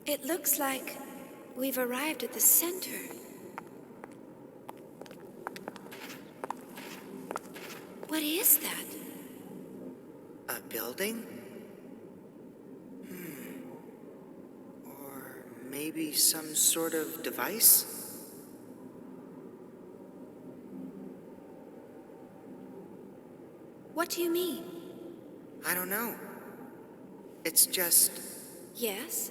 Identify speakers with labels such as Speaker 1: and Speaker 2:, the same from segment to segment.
Speaker 1: It looks like we've arrived at the center. What is that?
Speaker 2: A building? Or maybe some sort of device?
Speaker 1: What do you mean?
Speaker 2: I don't know. It's just...
Speaker 1: Yes?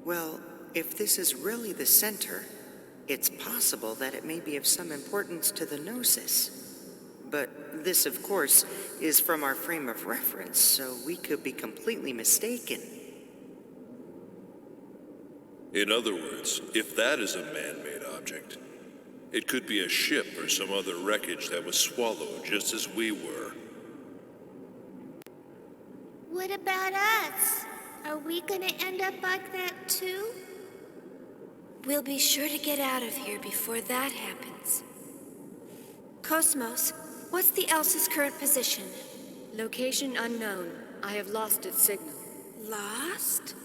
Speaker 2: Well, if this is really the center, it's possible that it may be of some importance to the Gnosis. But this, of course, is from our frame of reference, so we could be completely mistaken.
Speaker 3: In other words, if that is a man-made object, it could be a ship or some other wreckage that was swallowed just as we were.
Speaker 4: What about us? Are we gonna end up like that too?
Speaker 1: We'll be sure to get out of here before that happens. KOS-MOS, what's the Elsa's current position?
Speaker 5: Location unknown. I have lost its signal.
Speaker 1: Lost?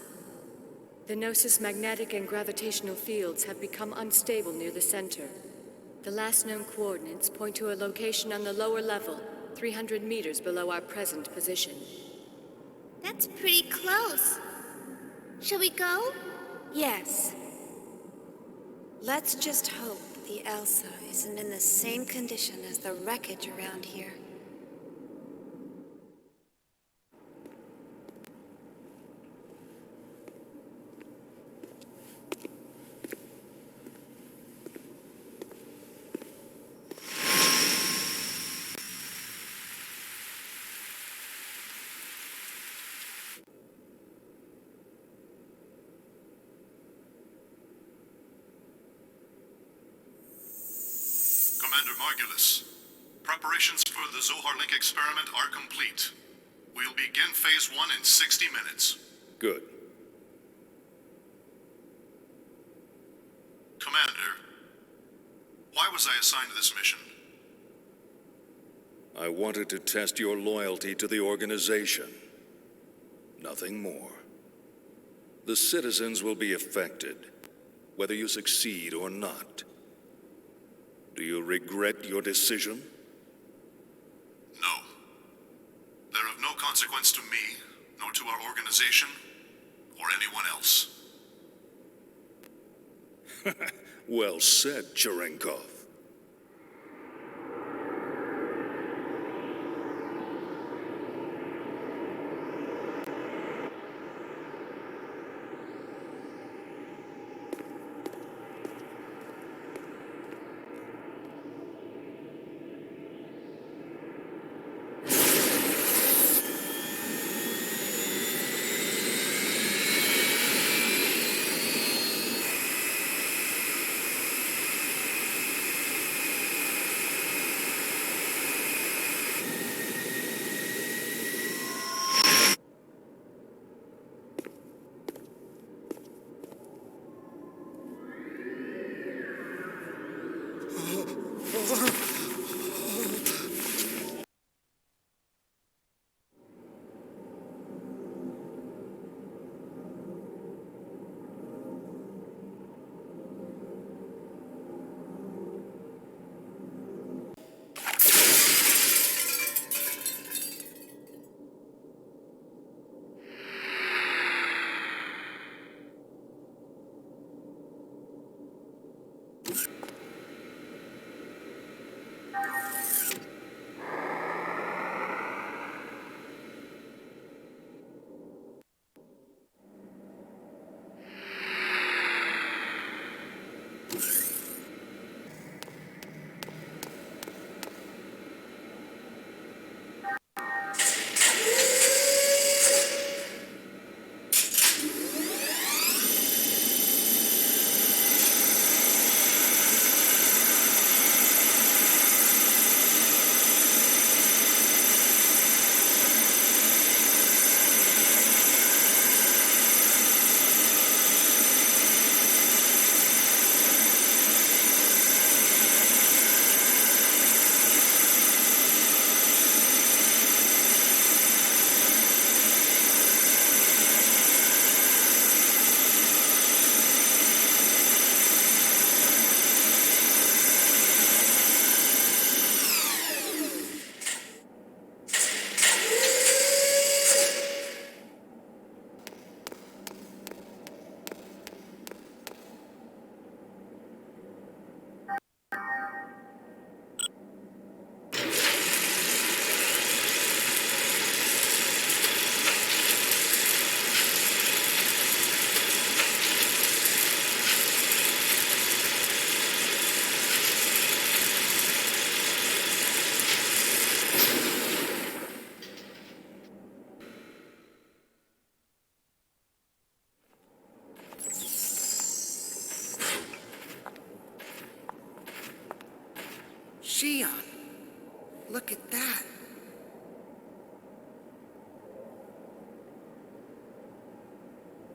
Speaker 5: The Gnosis magnetic and gravitational fields have become unstable near the center. The last known coordinates point to a location on the lower level, 300 meters below our present position.
Speaker 4: That's pretty close. Shall we go?
Speaker 1: Yes. Let's just hope the Elsa isn't in the same condition as the wreckage around here.
Speaker 6: Commander Margulis, preparations for the Zohar Link experiment are complete. We'll begin Phase 1 in 60 minutes.
Speaker 3: Good.
Speaker 6: Commander, why was I assigned this mission?
Speaker 3: I wanted to test your loyalty to the organization. Nothing more. The citizens will be affected, whether you succeed or not. Do you regret your decision?
Speaker 6: No. They're of no consequence to me, nor to our organization, or anyone else.
Speaker 3: Well said, Cherenkov.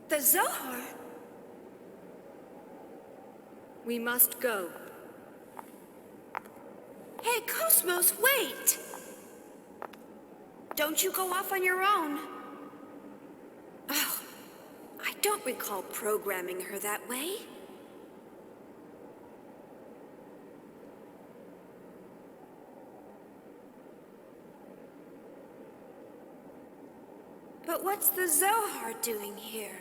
Speaker 1: The Zohar?
Speaker 5: We must go.
Speaker 1: Hey, KOS-MOS, wait! Don't you go off on your own. Oh, I don't recall programming her that way. But what's the Zohar doing here?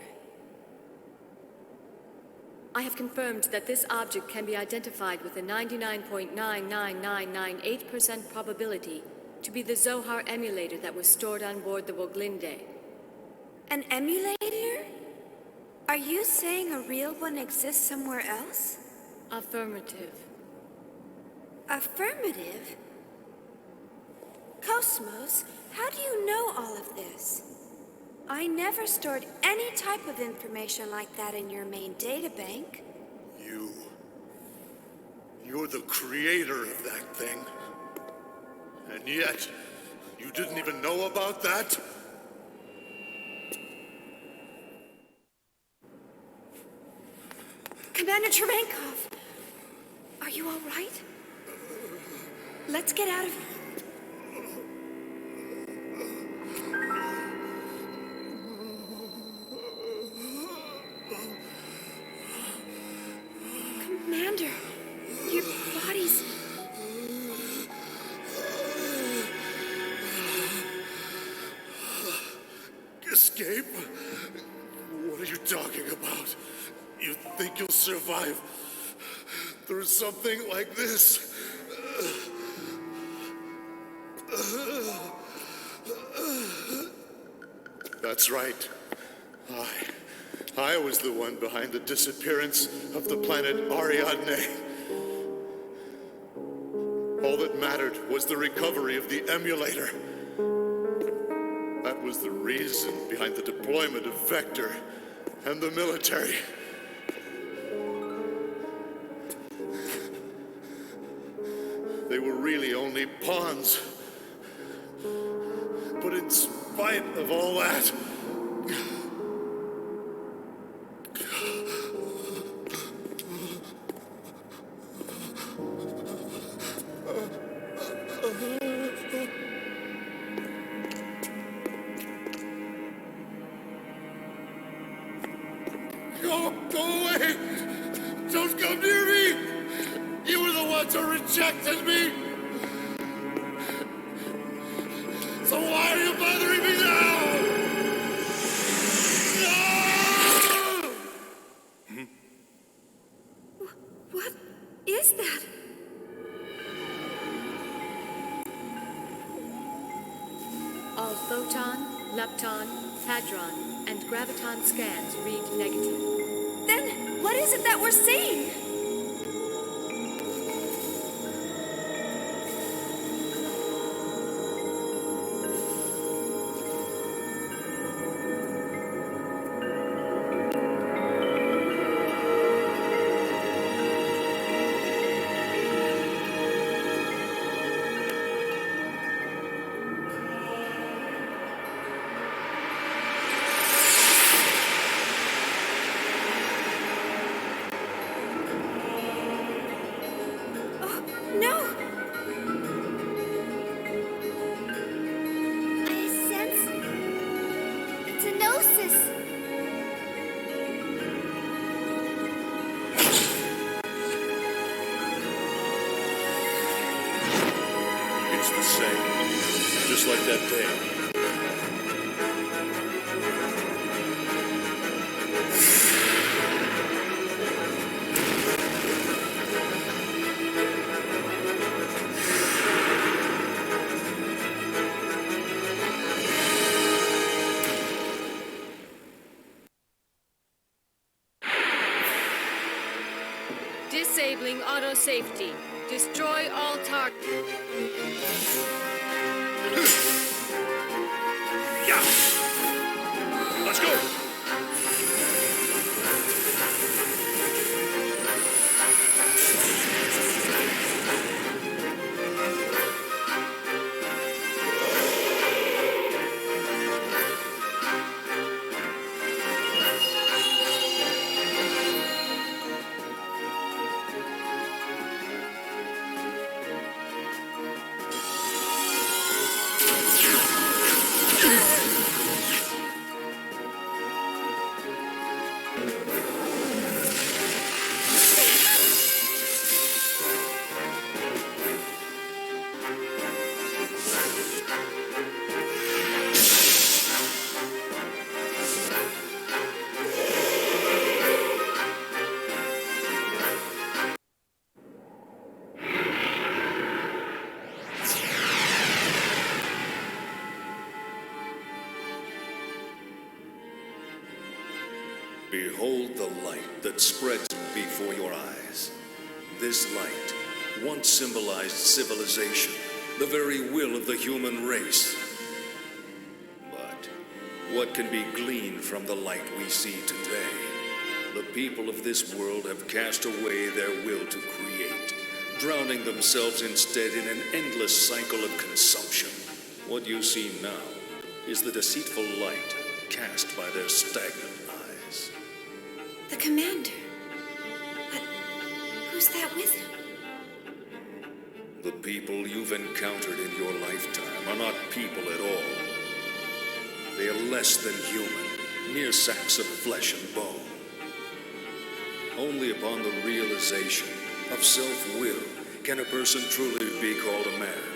Speaker 5: I have confirmed that this object can be identified with a 99.99998% probability to be the Zohar emulator that was stored on board the Woglinde.
Speaker 1: An emulator? Are you saying a real one exists somewhere else?
Speaker 5: Affirmative.
Speaker 1: Affirmative? KOS-MOS, how do you know all of this? I never stored any type of information like that in your main databank.
Speaker 7: You're the creator of that thing. And yet, you didn't even know about that?
Speaker 1: Commander Tremenkov, are you all right? Let's get out of here. Commander, your body's...
Speaker 7: Escape? What are you talking about? You think you'll survive through something like this? That's right. I was the one behind the disappearance of the planet Ariadne. All that mattered was the recovery of the emulator. That was the reason behind the deployment of Vector and the military. They were really only pawns. But in spite of all that, Go away! Don't come near me! You were the ones who rejected me! So why are you bothering me now? No!
Speaker 1: What is that?
Speaker 5: All photon, lepton, hadron, and graviton scans read negative.
Speaker 1: Then, what is it that we're seeing?
Speaker 3: Just like that day.
Speaker 5: Disabling auto safety. Destroy all targets.
Speaker 7: Yeah! Let's go!
Speaker 3: Behold the light that spreads before your eyes. This light once symbolized civilization, the very will of the human race. But what can be gleaned from the light we see today? The people of this world have cast away their will to create, drowning themselves instead in an endless cycle of consumption. What you see now is the deceitful light cast by their stagnant eyes.
Speaker 1: The commander. But who's that with him?
Speaker 3: The people you've encountered in your lifetime are not people at all. They are less than human, mere sacks of flesh and bone. Only upon the realization of self-will can a person truly be called a man.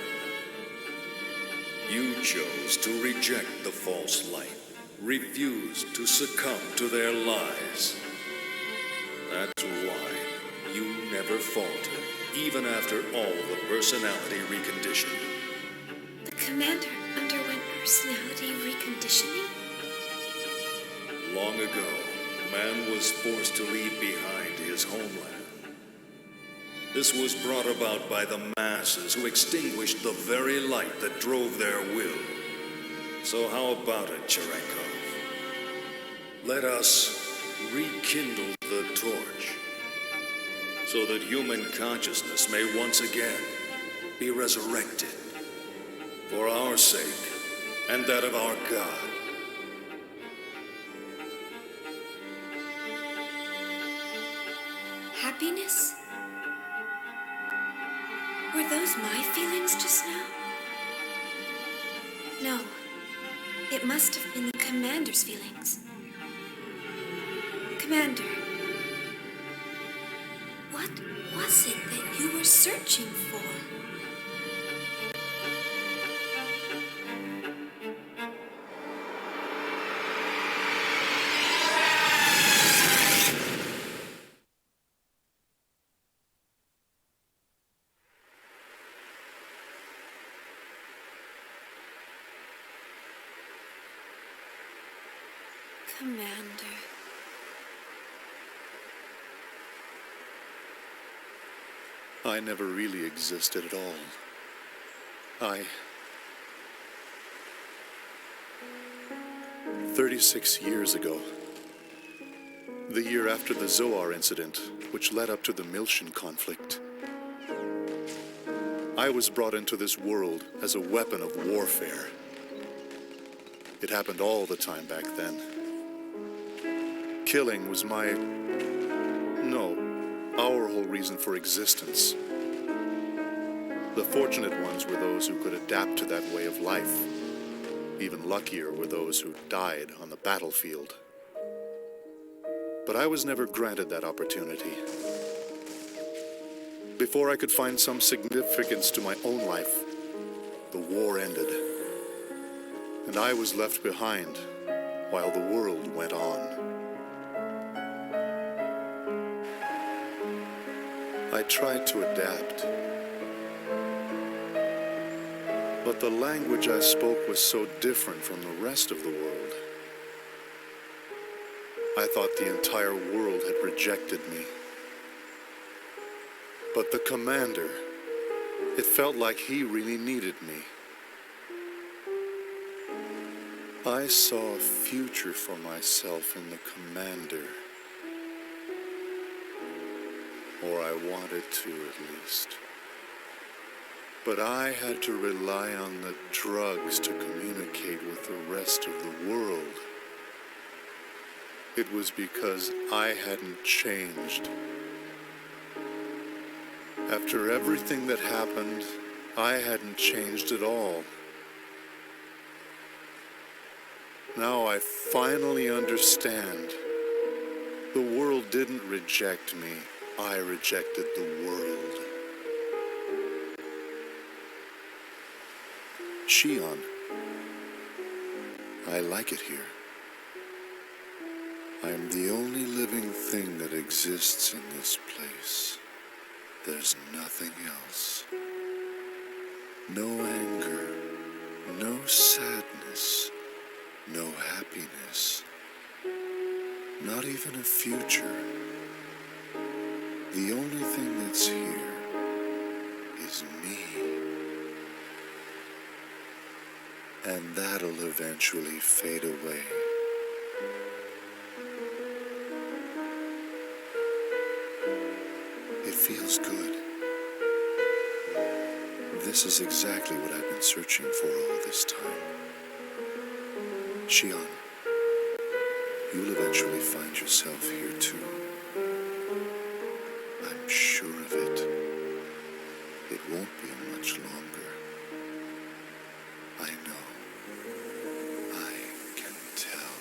Speaker 3: You chose to reject the false light, refused to succumb to their lies. That's why you never faltered, even after all the personality reconditioning.
Speaker 1: The commander underwent personality reconditioning?
Speaker 3: Long ago, man was forced to leave behind his homeland. This was brought about by the masses who extinguished the very light that drove their will. So how about it, Cherenkov? Let us rekindle the torch, so that human consciousness may once again be resurrected, for our sake and that of our God.
Speaker 1: Happiness? Were those my feelings just now? No. It must have been the commander's feelings. Commander, what was it that you were searching for? Commander.
Speaker 7: I never really existed at all. 36 years ago, the year after the Zohar incident, which led up to the Milshan conflict, I was brought into this world as a weapon of warfare. It happened all the time back then. Killing was our whole reason for existence. The fortunate ones were those who could adapt to that way of life. Even luckier were those who died on the battlefield. But I was never granted that opportunity. Before I could find some significance to my own life, the war ended. And I was left behind while the world went on. I tried to adapt, but the language I spoke was so different from the rest of the world. I thought the entire world had rejected me. But the commander, it felt like he really needed me. I saw a future for myself in the commander. Or I wanted to, at least. But I had to rely on the drugs to communicate with the rest of the world. It was because I hadn't changed. After everything that happened, I hadn't changed at all. Now I finally understand. The world didn't reject me. I rejected the world. Shion, I like it here. I am the only living thing that exists in this place. There's nothing else. No anger, no sadness, no happiness. Not even a future. The only thing that's here is me. And that'll eventually fade away. It feels good. This is exactly what I've been searching for all this time. Shion, you'll eventually find yourself here too. I'm sure of it. It won't be much longer. I know. I can tell.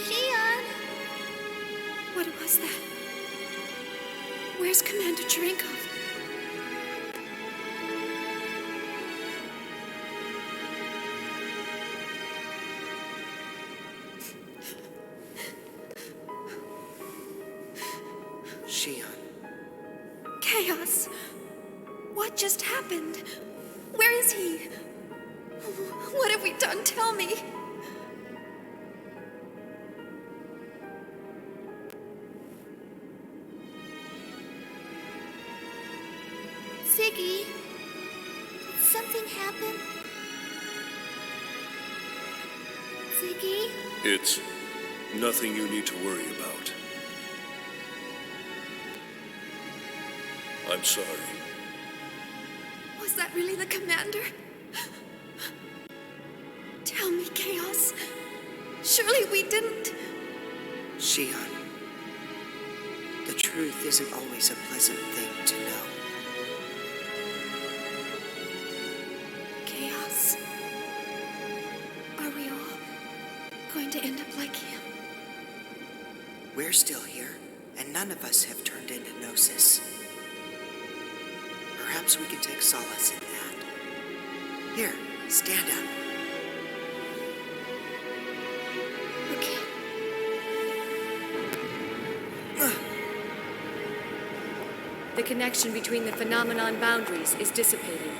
Speaker 4: Shion!
Speaker 1: What was that? Where's Commander Cherenkov?
Speaker 2: Shion.
Speaker 1: Chaos! What just happened? Where is he? What have we done? Tell me.
Speaker 4: Ziggy, did something happen? Ziggy?
Speaker 3: It's nothing you need to worry about. I'm sorry.
Speaker 1: Was that really the commander? Tell me, Chaos. Surely we didn't.
Speaker 2: Shion. The truth isn't always a pleasant thing to know.
Speaker 1: Chaos. Are we all going to end up like him?
Speaker 2: We're still here, and none of us have turned into Gnosis. Perhaps we can take solace in that. Here, stand up.
Speaker 1: Okay.
Speaker 5: The connection between the phenomenon boundaries is dissipating.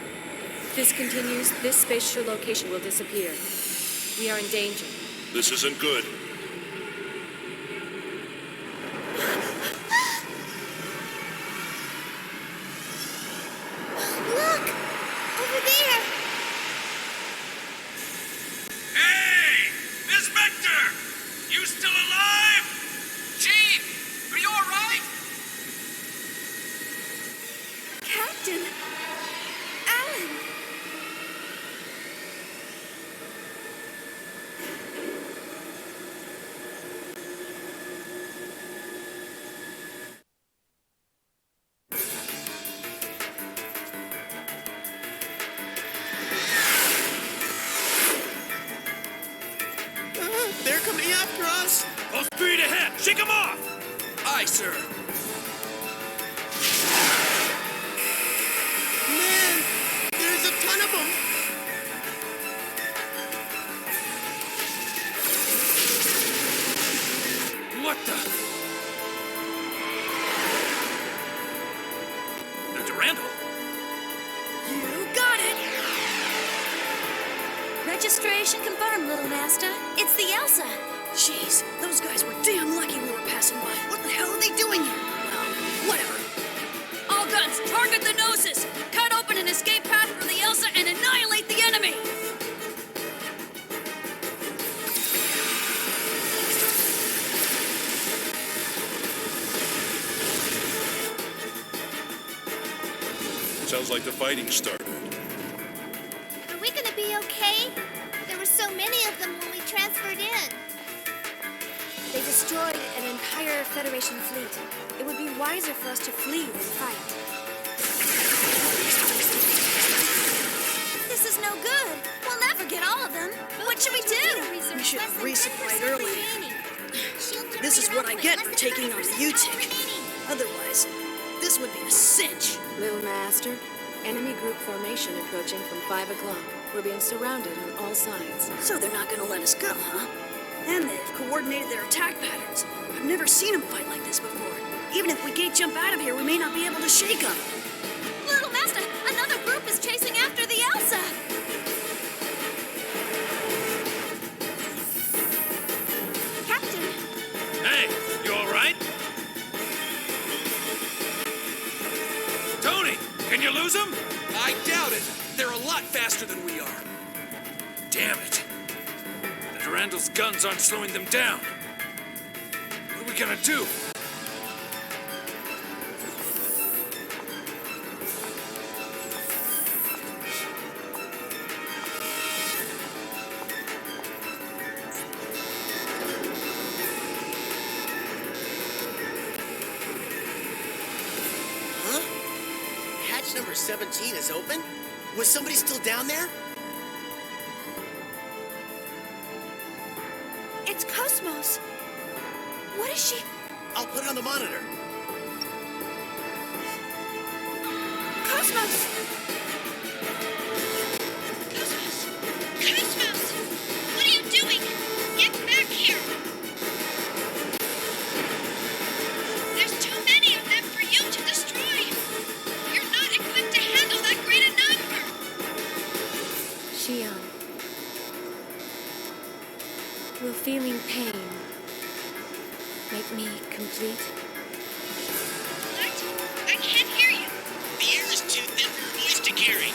Speaker 5: If this continues, this spatial location will disappear. We are in danger.
Speaker 3: This isn't good.
Speaker 4: Look! Over there!
Speaker 8: Hey! Miss Vector! You still alive? Chief! Are you alright?
Speaker 1: Captain! Alan!
Speaker 9: They're coming after us!
Speaker 8: Full speed ahead! Shake them off! Aye, sir.
Speaker 9: Man, there's a ton of them!
Speaker 8: What the? The Durandal?
Speaker 1: You got it!
Speaker 10: Registration confirmed, little master. It's the Elsa.
Speaker 1: Jeez, those guys were damn lucky we were passing by. What the hell are they doing here? Well, whatever.
Speaker 10: All guns, target the Gnosis. Cut open an escape path for the Elsa and annihilate the enemy.
Speaker 3: Sounds like the fighting started.
Speaker 4: Are we gonna be okay? There were so many of them when we transferred in.
Speaker 1: They destroyed an entire Federation fleet. It would be wiser for us to flee than fight.
Speaker 10: This is no good. We'll never get all of them. What should we do?
Speaker 1: We should have resupplied earlier.
Speaker 10: This is what I get for taking on the U-Tick. Otherwise, this would be a cinch.
Speaker 5: Little Master, enemy group formation approaching from 5 o'clock. We're being surrounded on all sides.
Speaker 10: So they're not gonna let us go, huh? And they've coordinated their attack patterns. I've never seen them fight like this before. Even if we gate jump out of here, we may not be able to shake them.
Speaker 4: Little Master, another group is chasing after the Elsa. Captain.
Speaker 8: Hey, you all right? Tony, can you lose them? I doubt it. They're a lot faster than we are. Damn it. The Durandal's guns aren't slowing them down. What are we gonna do?
Speaker 9: Huh? Hatch number 17 is open? Was somebody still down there?
Speaker 1: It's KOS-MOS. What is she?
Speaker 9: I'll put it on the monitor.
Speaker 1: KOS-MOS!
Speaker 4: KOS-MOS! KOS-MOS! What are you doing? Get back here! There's too many of them for you to destroy. You're not equipped to handle that great a number.
Speaker 5: Shion. Will feeling pain make me complete?
Speaker 4: What? I can't hear you.
Speaker 9: The air is too thin for your voice to carry.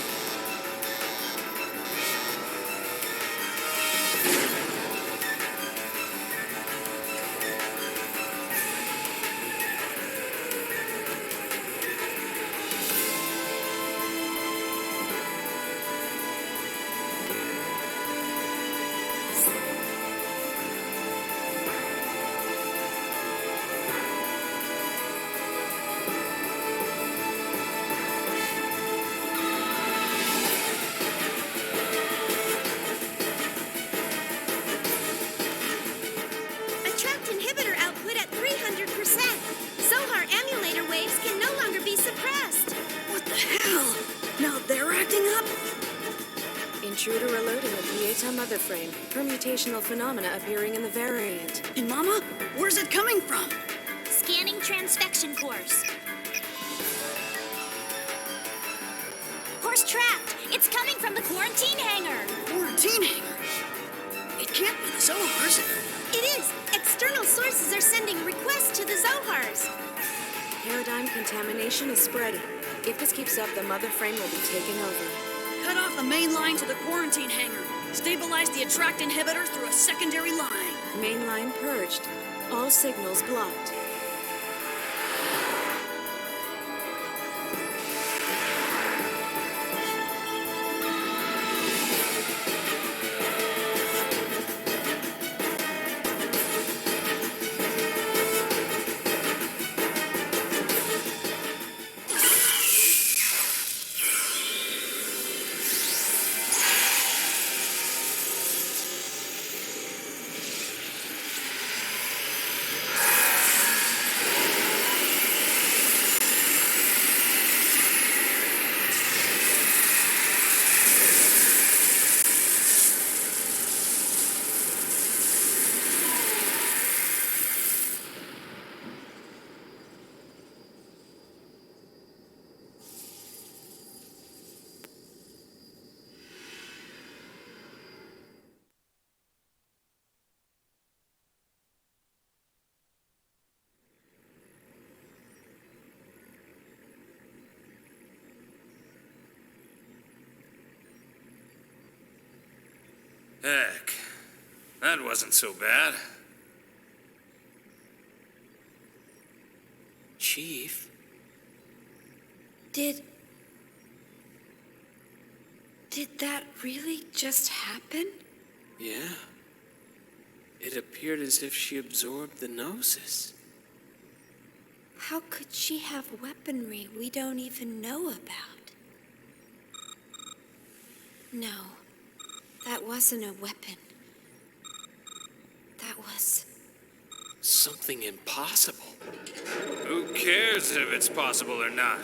Speaker 4: Attract inhibitor output at 300%. Zohar emulator waves can no longer be suppressed.
Speaker 10: What the hell? Now they're acting up?
Speaker 5: Intruder alerting the Pieta mother frame. Permutational phenomena appearing in the variant.
Speaker 10: And Mama, where's it coming from?
Speaker 4: Scanning transfection course. Course trapped. It's coming from the quarantine hangar.
Speaker 10: Quarantine hangar? It can't be the Zohars.
Speaker 4: It is. External sources are sending requests to the Zohars.
Speaker 5: Paradigm contamination is spreading. If this keeps up, the mother frame will be taking over.
Speaker 10: Cut off the main line to the quarantine hangar. Stabilize the attract inhibitor through a secondary line.
Speaker 5: Main line purged. All signals blocked.
Speaker 8: Heck, that wasn't so bad. Chief?
Speaker 1: Did that really just happen?
Speaker 11: Yeah. It appeared as if she absorbed the Gnosis.
Speaker 1: How could she have weaponry we don't even know about? No, that wasn't a weapon. That was
Speaker 11: something impossible.
Speaker 8: Who cares if it's possible or not?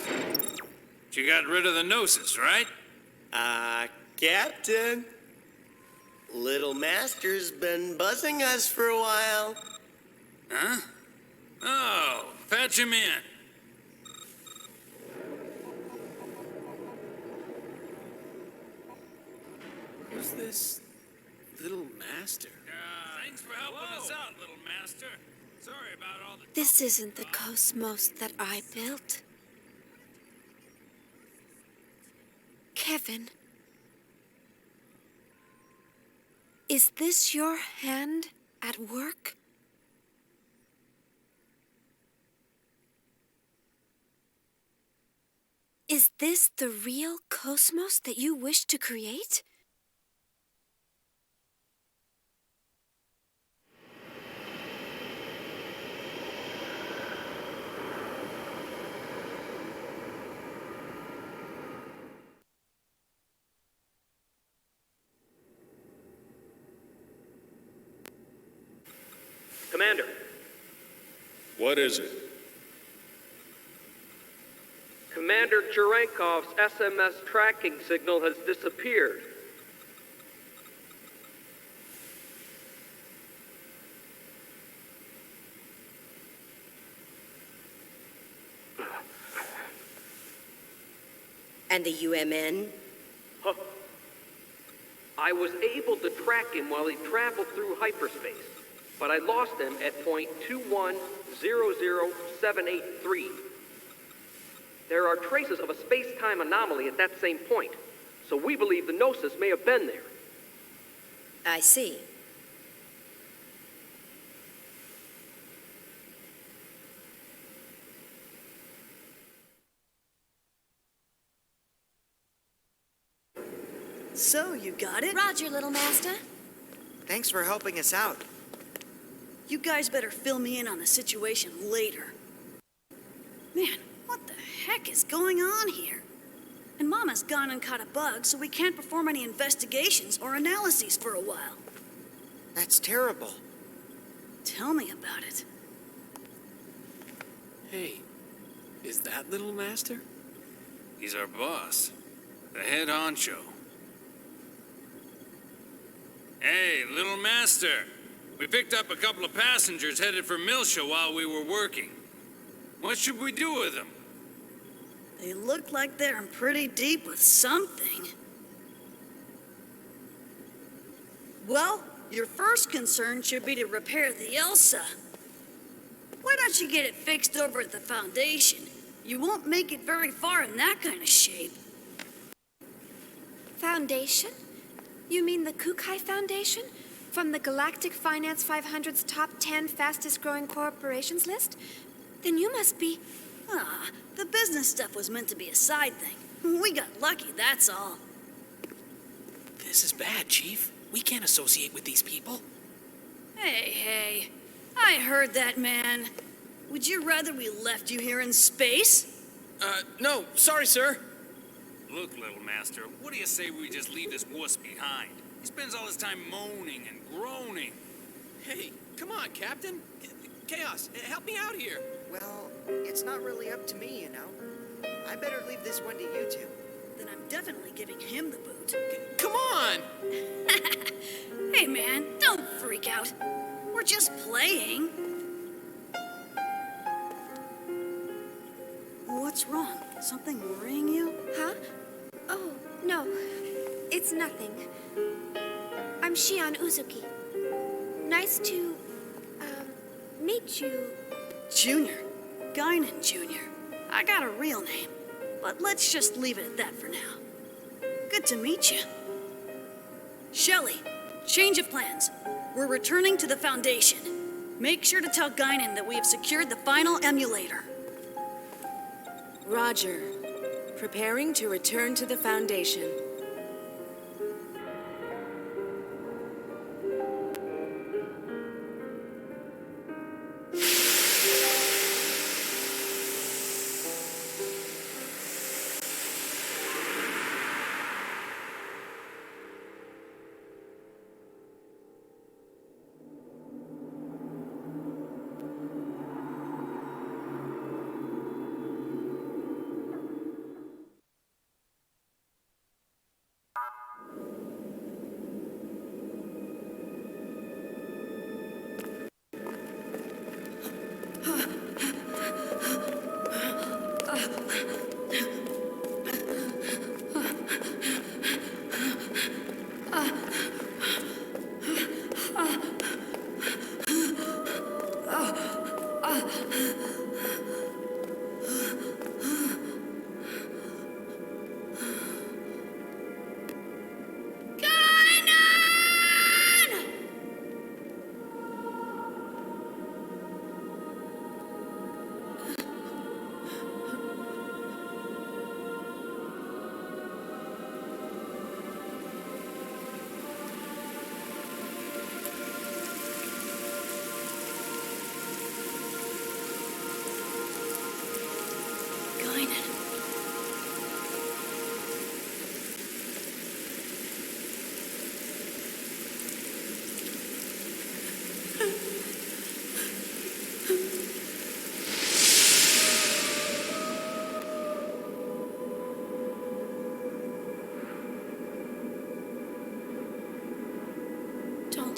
Speaker 8: You got rid of the Gnosis, right?
Speaker 9: Captain. Little Master's been buzzing us for a while.
Speaker 8: Huh? Oh, patch him in.
Speaker 11: Who's this Little Master?
Speaker 8: Thanks for helping us out, little master. Sorry about all the...
Speaker 1: This isn't the KOS-MOS that I built. Kevin. Is this your hand at work? Is this the real KOS-MOS that you wish to create?
Speaker 12: Commander.
Speaker 3: What is it?
Speaker 12: Commander Cherenkov's SMS tracking signal has disappeared.
Speaker 13: And the UMN?
Speaker 12: Huh. I was able to track him while he traveled through hyperspace, but I lost him at point 2100783. There are traces of a space-time anomaly at that same point, so we believe the Gnosis may have been there.
Speaker 13: I see.
Speaker 10: So, you got it?
Speaker 1: Roger, little master.
Speaker 2: Thanks for helping us out.
Speaker 10: You guys better fill me in on the situation later. Man, what the heck is going on here? And Mama's gone and caught a bug, so we can't perform any investigations or analyses for a while.
Speaker 2: That's terrible.
Speaker 10: Tell me about it.
Speaker 11: Hey, is that Little Master?
Speaker 8: He's our boss. The head honcho. Hey, little master. We picked up a couple of passengers headed for Milsha while we were working. What should we do with them?
Speaker 10: They look like they're in pretty deep with something. Well, your first concern should be to repair the Elsa. Why don't you get it fixed over at the Foundation? You won't make it very far in that kind of shape.
Speaker 1: Foundation? You mean the Kukai Foundation? From the Galactic Finance 500's top 10 fastest growing corporations list? Then you must be...
Speaker 10: Ah, the business stuff was meant to be a side thing. We got lucky, that's all.
Speaker 11: This is bad, Chief. We can't associate with these people.
Speaker 10: Hey, I heard that, man. Would you rather we left you here in space?
Speaker 8: No, sorry, sir. Look, little master, what do you say we just leave this wuss behind? He spends all his time moaning and groaning.
Speaker 11: Hey, come on, Captain. Chaos, help me out here.
Speaker 2: Well, it's not really up to me, you know. I better leave this one to you two.
Speaker 10: Then I'm definitely giving him the boot.
Speaker 11: Come on!
Speaker 10: Hey, man, don't freak out. We're just playing. What's wrong? Something worrying you?
Speaker 1: Huh? Oh, no. It's nothing. I'm Shion Uzuki. Nice to, meet you.
Speaker 10: Junior. Guinan Junior. I got a real name, but let's just leave it at that for now. Good to meet you. Shelley, change of plans. We're returning to the Foundation. Make sure to tell Guinan that we have secured the final emulator.
Speaker 5: Roger. Preparing to return to the Foundation.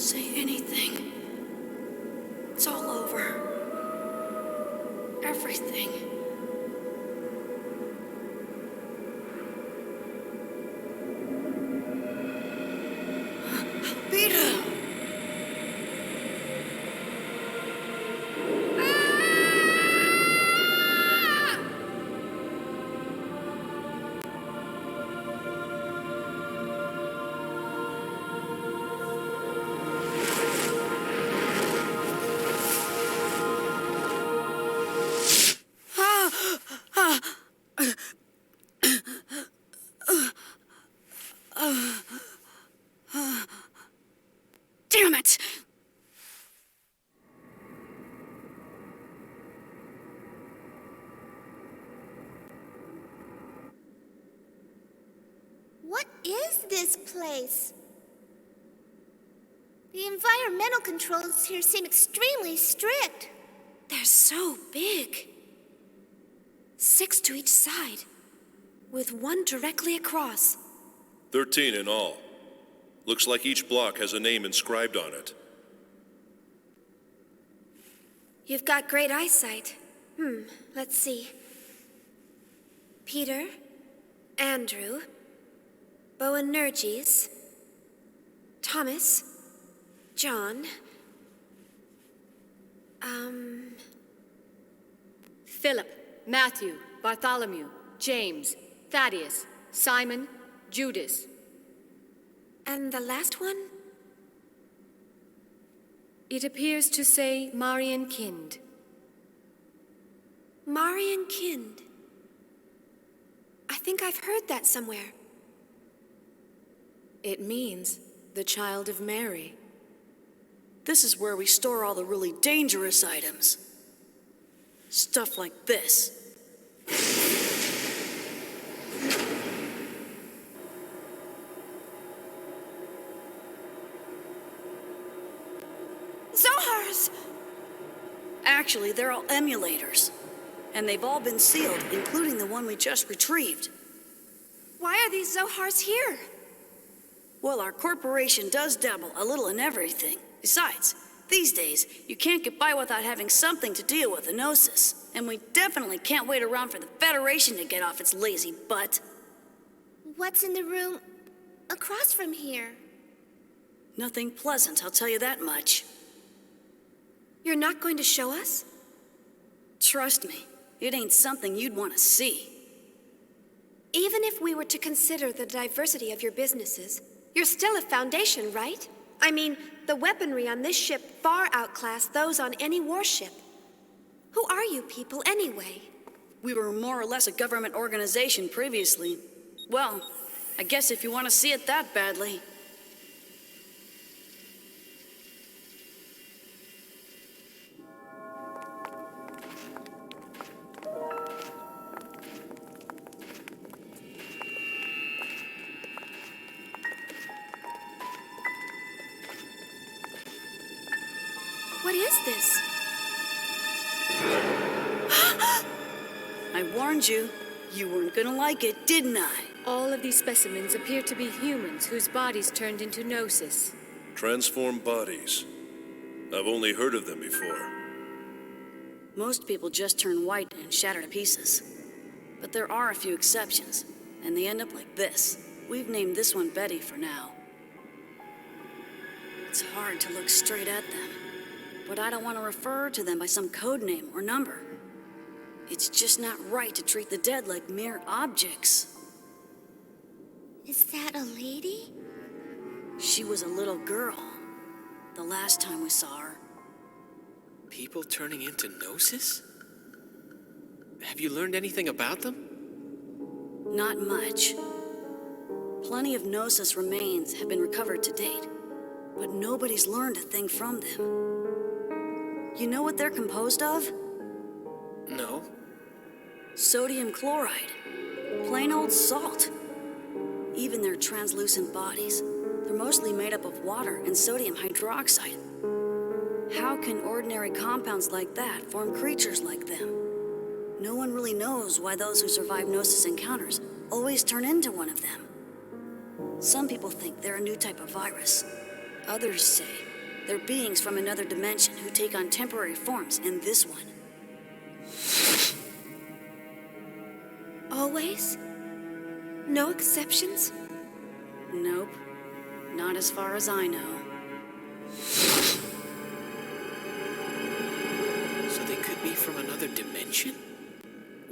Speaker 10: Don't say anything. It's all over. Everything. Peter! Damn it!
Speaker 14: What is this place? The environmental controls here seem extremely strict.
Speaker 1: They're so big. 6 to each side, with one directly across.
Speaker 3: 13 in all. Looks like each block has a name inscribed on it.
Speaker 1: You've got great eyesight. Let's see. Peter, Andrew, Boanerges, Thomas, John,
Speaker 5: Philip, Matthew, Bartholomew, James, Thaddeus, Simon, Judas.
Speaker 1: And the last one?
Speaker 5: It appears to say Marian Kind.
Speaker 1: Marian Kind. I think I've heard that somewhere.
Speaker 10: It means the child of Mary. This is where we store all the really dangerous items. Stuff like this.
Speaker 1: Zohars!
Speaker 10: Actually, they're all emulators. And they've all been sealed, including the one we just retrieved.
Speaker 1: Why are these Zohars here?
Speaker 10: Well, our corporation does dabble a little in everything. Besides, these days, you can't get by without having something to deal with the Gnosis. And we definitely can't wait around for the Federation to get off its lazy butt.
Speaker 14: What's in the room across from here?
Speaker 10: Nothing pleasant, I'll tell you that much.
Speaker 1: You're not going to show us?
Speaker 10: Trust me, it ain't something you'd want to see.
Speaker 1: Even if we were to consider the diversity of your businesses, you're still a foundation, right? I mean, the weaponry on this ship far outclass those on any warship. Who are you people, anyway?
Speaker 10: We were more or less a government organization previously. Well, I guess if you want to see it that badly.
Speaker 1: What is this?
Speaker 10: I warned you. You weren't gonna like it, didn't I?
Speaker 5: All of these specimens appear to be humans whose bodies turned into Gnosis.
Speaker 3: Transformed bodies. I've only heard of them before.
Speaker 10: Most people just turn white and shatter to pieces. But there are a few exceptions, and they end up like this. We've named this one Betty for now. It's hard to look straight at them, but I don't want to refer to them by some code name or number. It's just not right to treat the dead like mere objects.
Speaker 14: Is that a lady?
Speaker 10: She was a little girl the last time we saw her.
Speaker 11: People turning into Gnosis? Have you learned anything about them?
Speaker 10: Not much. Plenty of Gnosis remains have been recovered to date, but nobody's learned a thing from them. You know what they're composed of?
Speaker 11: No.
Speaker 10: Sodium chloride. Plain old salt. Even their translucent bodies, they're mostly made up of water and sodium hydroxide. How can ordinary compounds like that form creatures like them? No one really knows why those who survive Gnosis encounters always turn into one of them. Some people think they're a new type of virus. Others say They're beings from another dimension who take on temporary forms in this one.
Speaker 1: Always? No exceptions?
Speaker 10: Nope. Not as far as I know.
Speaker 11: So they could be from another dimension?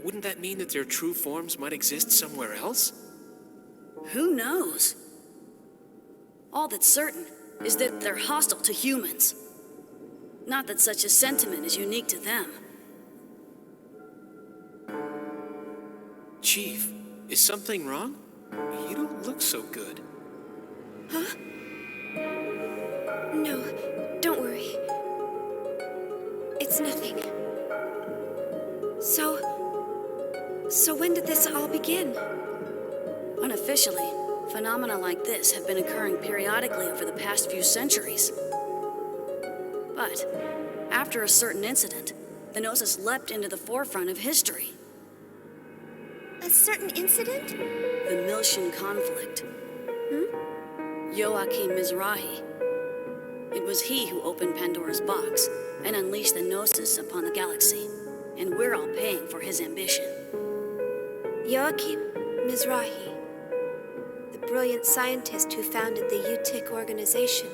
Speaker 11: Wouldn't that mean that their true forms might exist somewhere else?
Speaker 10: Who knows? All that's certain is that they're hostile to humans. Not that such a sentiment is unique to them.
Speaker 11: Chief, is something wrong? You don't look so good.
Speaker 1: Huh? No, don't worry. It's nothing. So when did this all begin?
Speaker 10: Unofficially, phenomena like this have been occurring periodically over the past few centuries. But after a certain incident, the Gnosis leapt into the forefront of history.
Speaker 14: A certain incident?
Speaker 10: The Miltian conflict. Joachim Mizrahi. It was he who opened Pandora's box and unleashed the Gnosis upon the galaxy, and we're all paying for his ambition.
Speaker 1: Joachim Mizrahi, the brilliant scientist who founded the UTIC organization.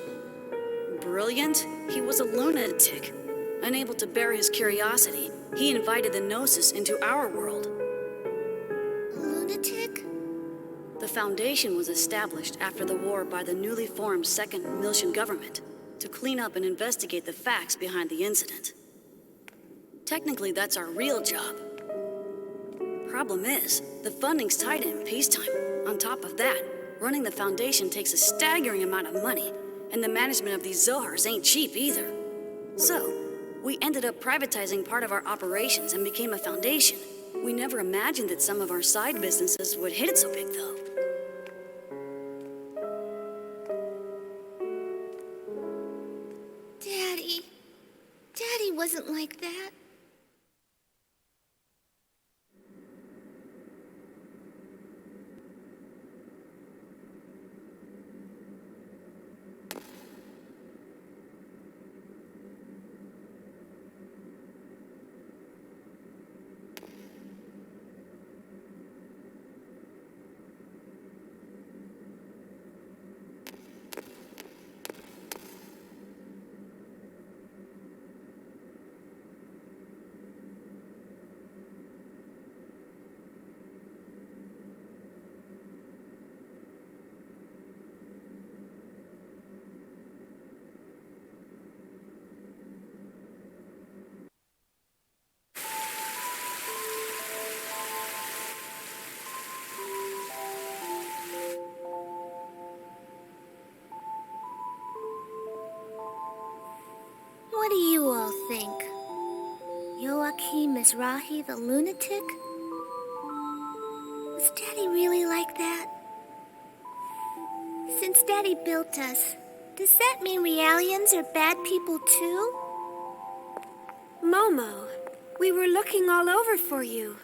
Speaker 10: Brilliant? He was a lunatic. Unable to bear his curiosity, he invited the Gnosis into our world.
Speaker 14: Lunatic?
Speaker 10: The Foundation was established after the war by the newly formed Second Miltian government to clean up and investigate the facts behind the incident. Technically, that's our real job. Problem is, the funding's tight in peacetime. On top of that, running the Foundation takes a staggering amount of money, and the management of these Zohars ain't cheap either. So, we ended up privatizing part of our operations and became a foundation. We never imagined that some of our side businesses would hit it so big, though.
Speaker 14: Daddy wasn't like that. What do you all think? Joachim Mizrahi the lunatic? Was Daddy really like that? Since Daddy built us, does that mean Realians are bad people too?
Speaker 1: Momo, we were looking all over for you.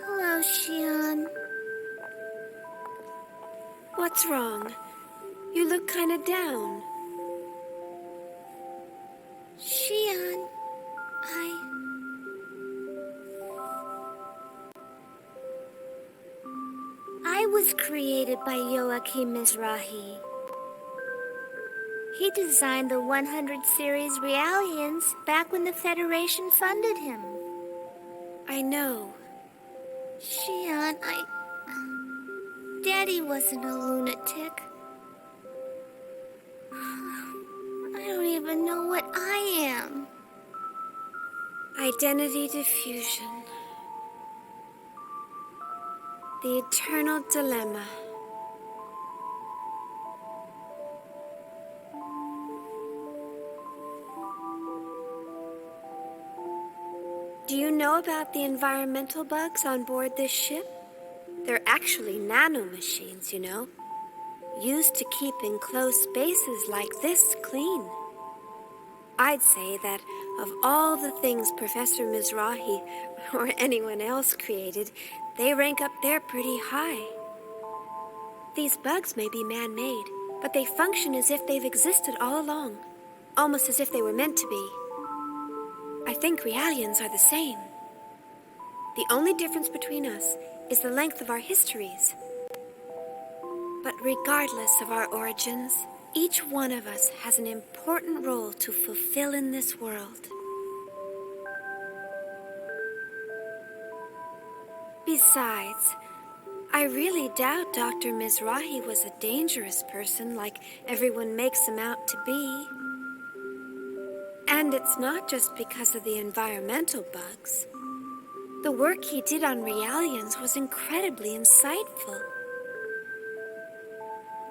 Speaker 14: Hello, Shion.
Speaker 1: What's wrong? You look kind of down.
Speaker 14: Shion, I was created by Joachim Mizrahi. He designed the 100 series Realians back when the Federation funded him.
Speaker 1: I know.
Speaker 14: Shion, Daddy wasn't a lunatic. I don't even know what I am.
Speaker 1: Identity diffusion. The eternal dilemma. Do you know about the environmental bugs on board this ship? They're actually nanomachines, you know, used to keep enclosed spaces like this clean. I'd say that of all the things Professor Mizrahi or anyone else created, they rank up there pretty high. These bugs may be man-made, but they function as if they've existed all along, almost as if they were meant to be. I think realians are the same. The only difference between us is the length of our histories. But regardless of our origins, each one of us has an important role to fulfill in this world. Besides, I really doubt Dr. Mizrahi was a dangerous person like everyone makes him out to be. And it's not just because of the environmental bugs. The work he did on realians was incredibly insightful.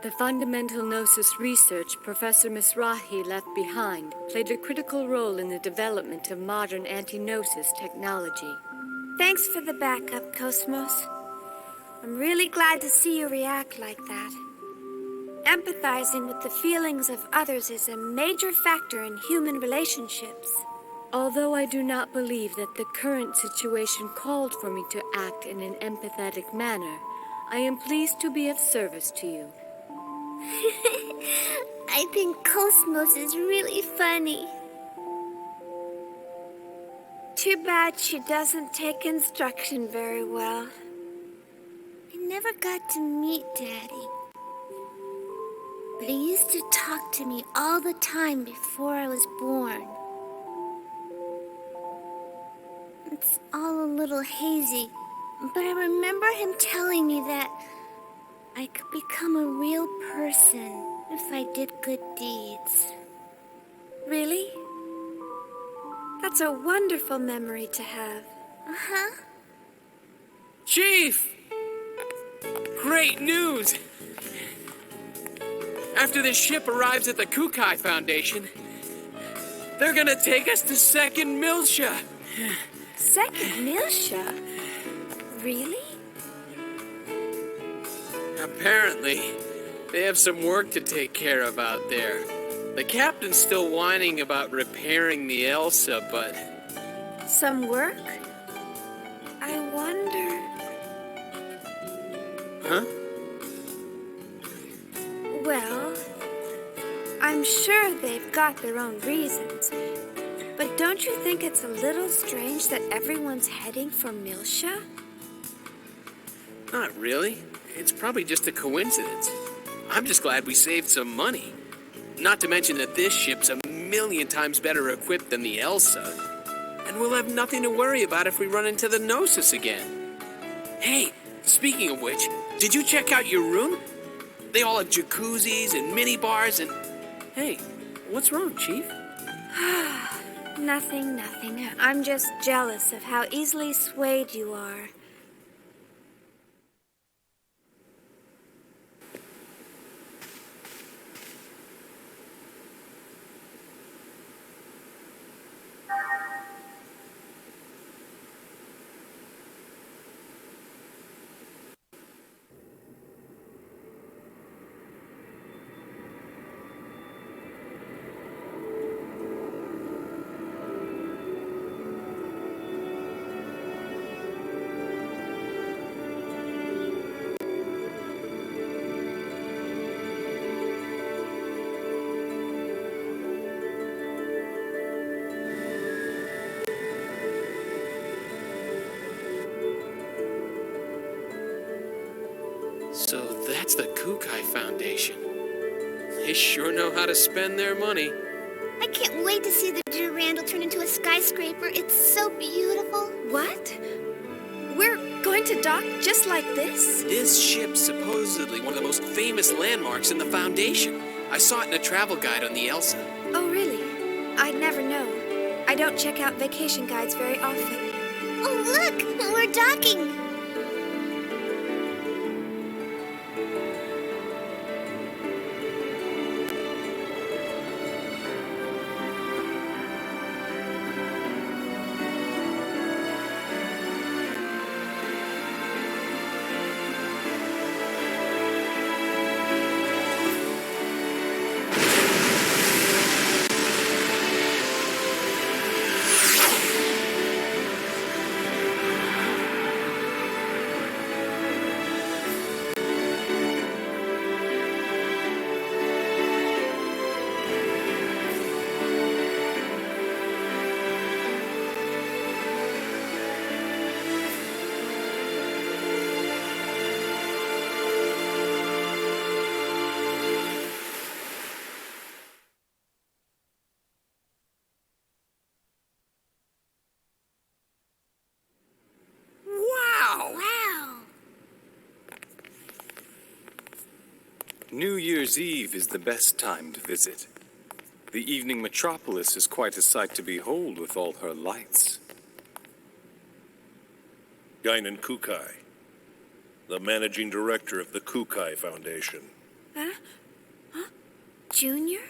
Speaker 5: The fundamental gnosis research Professor Mizrahi left behind played a critical role in the development of modern anti-gnosis technology.
Speaker 1: Thanks for the backup, KOS-MOS. I'm really glad to see you react like that. Empathizing with the feelings of others is a major factor in human relationships.
Speaker 5: Although I do not believe that the current situation called for me to act in an empathetic manner, I am pleased to be of service to you.
Speaker 14: I think KOS-MOS is really funny.
Speaker 1: Too bad she doesn't take instruction very well.
Speaker 14: I never got to meet Daddy. But he used to talk to me all the time before I was born. It's all a little hazy, but I remember him telling me that I could become a real person if I did good deeds.
Speaker 1: Really? That's a wonderful memory to have.
Speaker 14: Uh-huh.
Speaker 11: Chief! Great news! After this ship arrives at the Kukai Foundation, they're gonna take us to Second Milsha.
Speaker 1: Second Milsha? Really?
Speaker 11: Apparently, they have some work to take care of out there. The captain's still whining about repairing the Elsa, but...
Speaker 1: Some work? I wonder...
Speaker 11: Huh?
Speaker 1: Well, I'm sure they've got their own reasons. But don't you think it's a little strange that everyone's heading for Milsha?
Speaker 11: Not really. It's probably just a coincidence. I'm just glad we saved some money. Not to mention that this ship's a million times better equipped than the Elsa. And we'll have nothing to worry about if we run into the Gnosis again. Hey, speaking of which, did you check out your room? They all have jacuzzis and mini bars and... Hey, what's wrong, Chief?
Speaker 1: Nothing. I'm just jealous of how easily swayed you are.
Speaker 11: So that's the Kukai Foundation. They sure know how to spend their money.
Speaker 14: I can't wait to see the Durandal turn into a skyscraper. It's so beautiful.
Speaker 1: What? We're going to dock just like this?
Speaker 11: This ship's supposedly one of the most famous landmarks in the Foundation. I saw it in a travel guide on the Elsa.
Speaker 1: Oh, really? I'd never know. I don't check out vacation guides very often.
Speaker 14: Oh, look! We're docking!
Speaker 15: New Year's Eve is the best time to visit. The evening metropolis is quite a sight to behold with all her lights.
Speaker 3: Guinan Kukai, the managing director of the Kukai Foundation.
Speaker 1: Huh? Junior?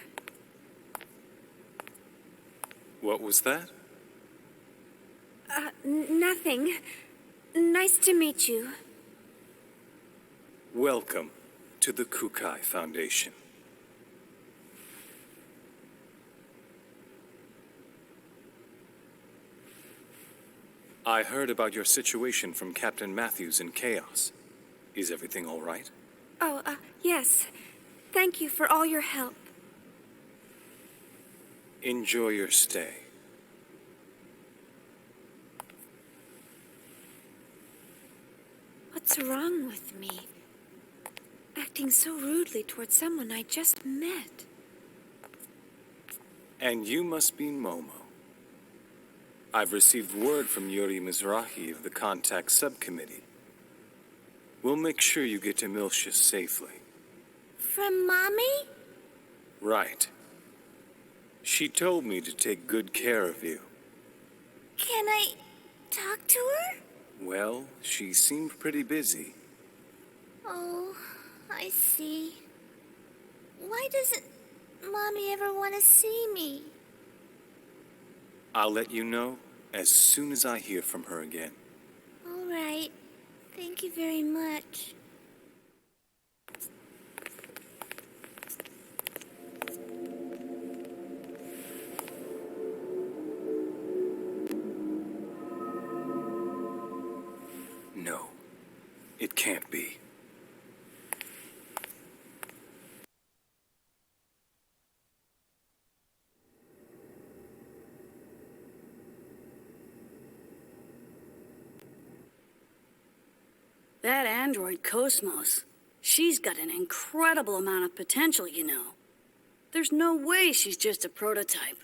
Speaker 15: What was that?
Speaker 1: Nothing. Nice to meet you.
Speaker 15: Welcome to the Kukai Foundation. I heard about your situation from Captain Matthews in Chaos. Is everything all right?
Speaker 1: Oh, yes. Thank you for all your help.
Speaker 15: Enjoy your stay.
Speaker 1: What's wrong with me? Acting so rudely towards someone I just met.
Speaker 15: And you must be Momo. I've received word from Yuri Mizrahi of the Contact Subcommittee. We'll make sure you get to Miltius safely.
Speaker 14: From Mommy?
Speaker 15: Right. She told me to take good care of you.
Speaker 14: Can I talk to her?
Speaker 15: Well, she seemed pretty busy.
Speaker 14: Oh, I see. Why doesn't Mommy ever want to see me?
Speaker 15: I'll let you know as soon as I hear from her again.
Speaker 14: All right. Thank you very much.
Speaker 15: No, it can't be.
Speaker 10: That android KOS-MOS, she's got an incredible amount of potential, you know. There's no way she's just a prototype.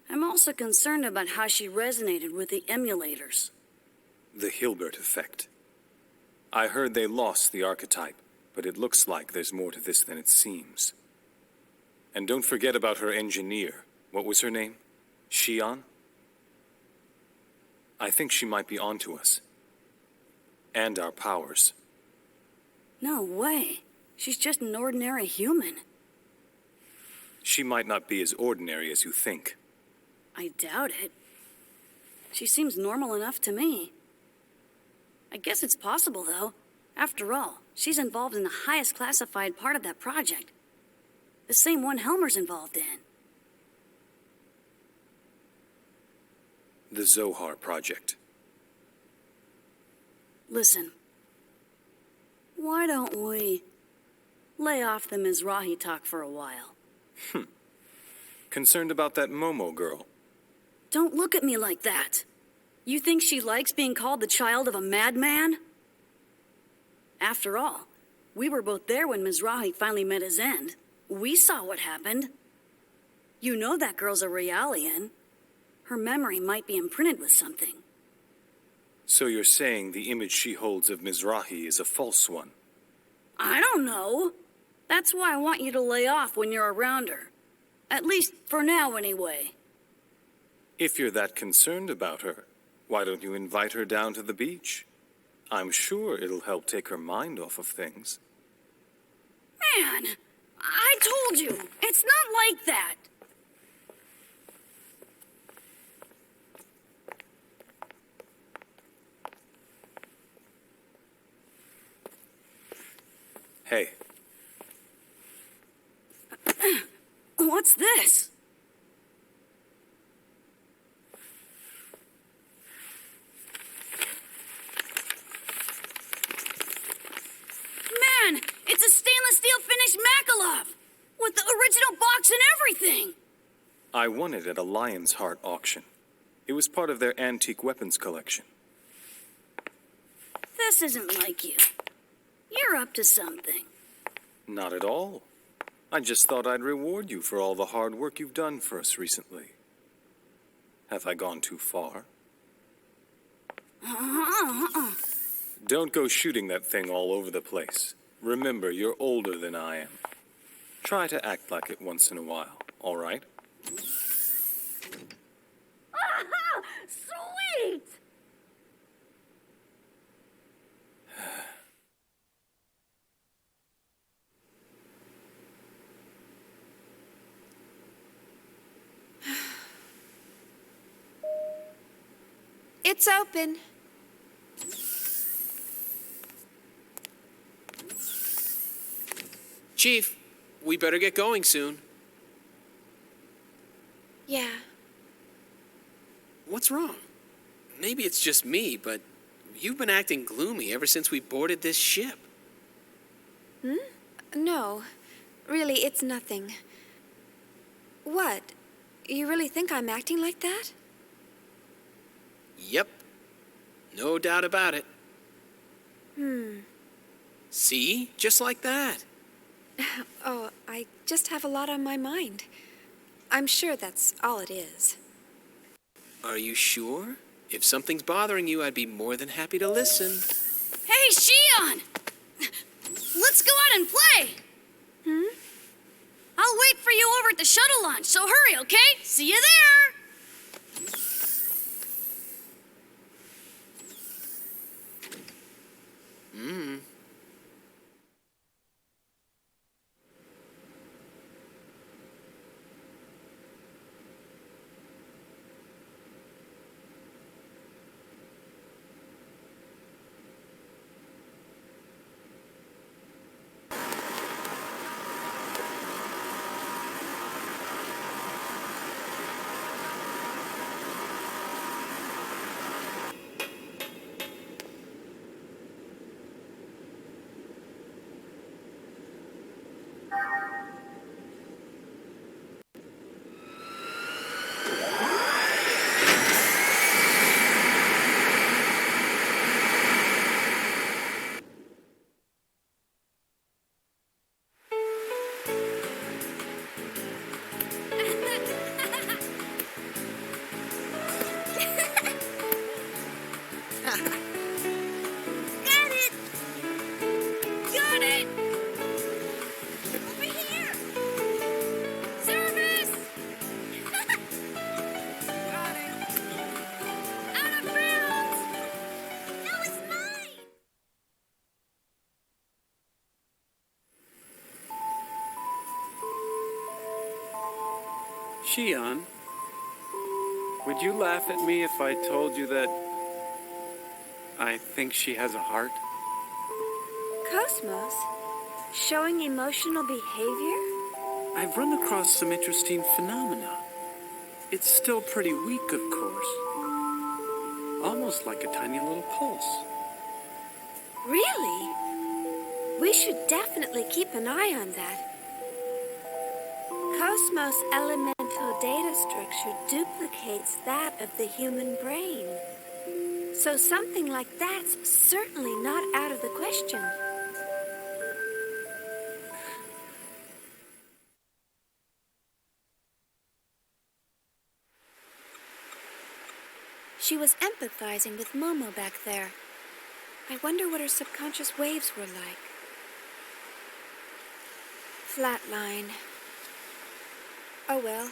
Speaker 10: I'm also concerned about how she resonated with the emulators.
Speaker 15: The Hilbert effect. I heard they lost the archetype, but it looks like there's more to this than it seems. And don't forget about her engineer. What was her name? Shion? I think she might be onto us. And our powers.
Speaker 10: No way. She's just an ordinary human.
Speaker 15: She might not be as ordinary as you think.
Speaker 10: I doubt it. She seems normal enough to me. I guess it's possible, though. After all, she's involved in the highest classified part of that project. The same one Helmer's involved in.
Speaker 15: The Zohar Project.
Speaker 10: Listen. Why don't we lay off the Mizrahi talk for a while?
Speaker 15: Concerned about that Momo girl?
Speaker 10: Don't look at me like that. You think she likes being called the child of a madman? After all, we were both there when Mizrahi finally met his end. We saw what happened. You know that girl's a Realian. Her memory might be imprinted with something.
Speaker 15: So you're saying the image she holds of Mizrahi is a false one?
Speaker 10: I don't know. That's why I want you to lay off when you're around her. At least for now, anyway.
Speaker 15: If you're that concerned about her, why don't you invite her down to the beach? I'm sure it'll help take her mind off of things.
Speaker 10: Man, I told you, it's not like that.
Speaker 15: Hey.
Speaker 10: What's this? Man, it's a stainless steel finished Makalov! With the original box and everything!
Speaker 15: I won it at a Lion's Heart auction. It was part of their antique weapons collection.
Speaker 10: This isn't like you. You're up to something.
Speaker 15: Not at all. I just thought I'd reward you for all the hard work you've done for us recently. Have I gone too far? Don't go shooting that thing all over the place. Remember, you're older than I am. Try to act like it once in a while, all right?
Speaker 14: Sweet!
Speaker 1: It's open.
Speaker 11: Chief, we better get going soon.
Speaker 1: Yeah.
Speaker 11: What's wrong? Maybe it's just me, but you've been acting gloomy ever since we boarded this ship.
Speaker 1: No. Really, it's nothing. What? You really think I'm acting like that?
Speaker 11: Yep. No doubt about it. See? Just like that.
Speaker 1: Oh, I just have a lot on my mind. I'm sure that's all it is.
Speaker 11: Are you sure? If something's bothering you, I'd be more than happy to listen.
Speaker 10: Hey, Shion! Let's go out and play! I'll wait for you over at the shuttle launch, so hurry, okay? See you there!
Speaker 16: Shion, would you laugh at me if I told you that I think she has a heart?
Speaker 1: KOS-MOS? Showing emotional behavior?
Speaker 16: I've run across some interesting phenomena. It's still pretty weak, of course. Almost like a tiny little pulse.
Speaker 1: Really? We should definitely keep an eye on that. KOS-MOS elemental data structure duplicates that of the human brain. So something like that's certainly not out of the question. She was empathizing with Momo back there. I wonder what her subconscious waves were like. Flatline. Oh well,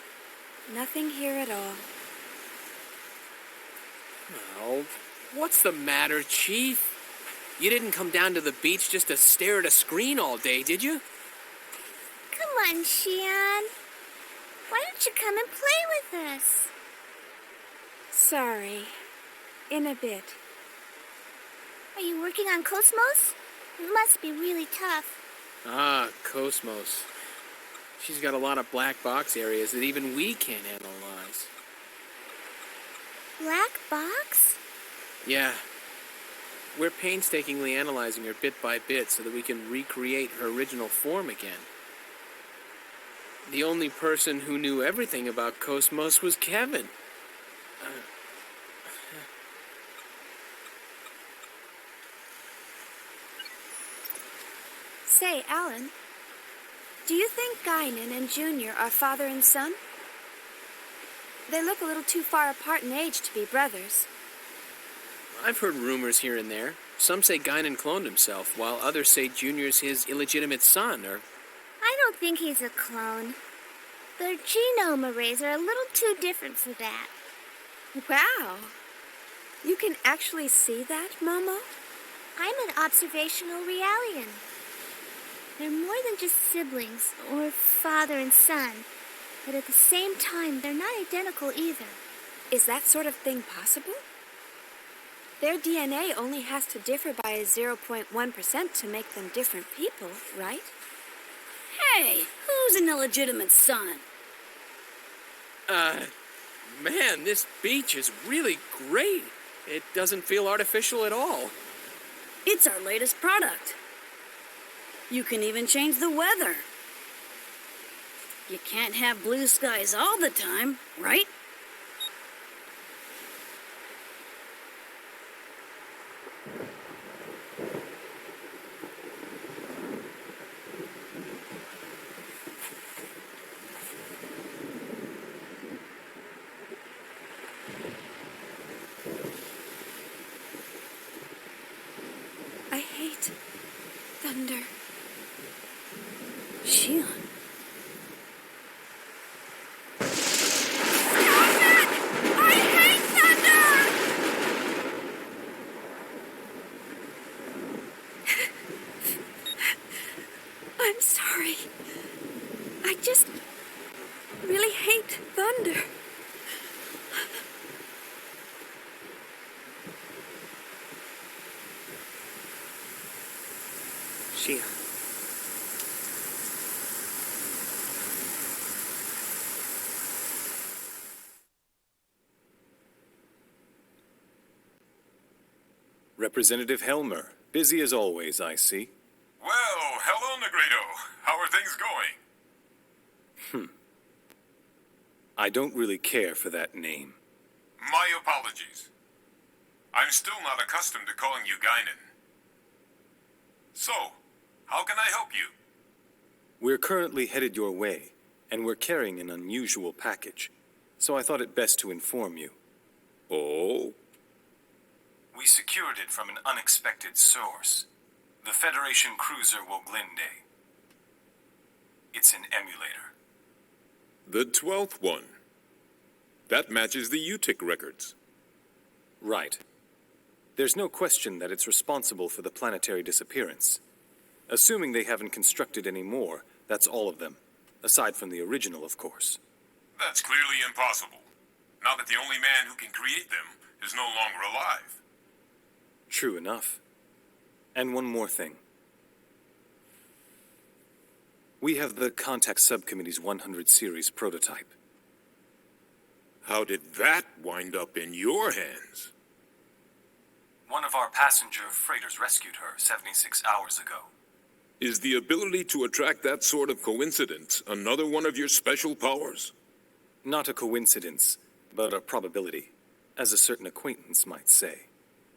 Speaker 1: nothing here at all.
Speaker 11: Well, what's the matter, Chief? You didn't come down to the beach just to stare at a screen all day, did you?
Speaker 14: Come on, Shion. Why don't you come and play with us?
Speaker 1: Sorry. In a bit.
Speaker 14: Are you working on KOS-MOS? It must be really tough.
Speaker 11: Ah, KOS-MOS. She's got a lot of black box areas that even we can't analyze.
Speaker 14: Black box?
Speaker 11: Yeah. We're painstakingly analyzing her bit by bit so that we can recreate her original form again. The only person who knew everything about KOS-MOS was Kevin.
Speaker 1: Say, Alan, do you think Guinan and Junior are father and son? They look a little too far apart in age to be brothers.
Speaker 11: I've heard rumors here and there. Some say Guinan cloned himself, while others say Junior's his illegitimate son, or...
Speaker 14: I don't think he's a clone. Their genome arrays are a little too different for that.
Speaker 1: Wow. You can actually see that, Momo?
Speaker 14: I'm an observational realian. They're more than just siblings, or father and son. But at the same time, they're not identical either.
Speaker 1: Is that sort of thing possible? Their DNA only has to differ by 0.1% to make them different people, right?
Speaker 10: Hey, who's an illegitimate son?
Speaker 11: Man, this beach is really great. It doesn't feel artificial at all.
Speaker 10: It's our latest product. You can even change the weather. You can't have blue skies all the time, right?
Speaker 1: I hate thunder.
Speaker 10: Shion.
Speaker 1: I'm sorry. I just really hate thunder.
Speaker 2: Shion.
Speaker 15: Representative Helmer, busy as always, I see.
Speaker 17: Well, hello, Negredo. How are things going?
Speaker 15: I don't really care for that name.
Speaker 17: My apologies. I'm still not accustomed to calling you Guinan. So, how can I help you?
Speaker 15: We're currently headed your way, and we're carrying an unusual package, so I thought it best to inform you.
Speaker 17: Oh?
Speaker 15: We secured it from an unexpected source. The Federation cruiser Woglinde. It's an emulator.
Speaker 17: The 12th one. That matches the UTIC records.
Speaker 15: Right. There's no question that it's responsible for the planetary disappearance. Assuming they haven't constructed any more, that's all of them. Aside from the original, of course.
Speaker 17: That's clearly impossible. Now that the only man who can create them is no longer alive.
Speaker 15: True enough. And one more thing. We have the Contact Subcommittee's 100 series prototype.
Speaker 17: How did that wind up in your hands?
Speaker 15: One of our passenger freighters rescued her 76 hours ago.
Speaker 17: Is the ability to attract that sort of coincidence another one of your special powers?
Speaker 15: Not a coincidence, but a probability, as a certain acquaintance might say.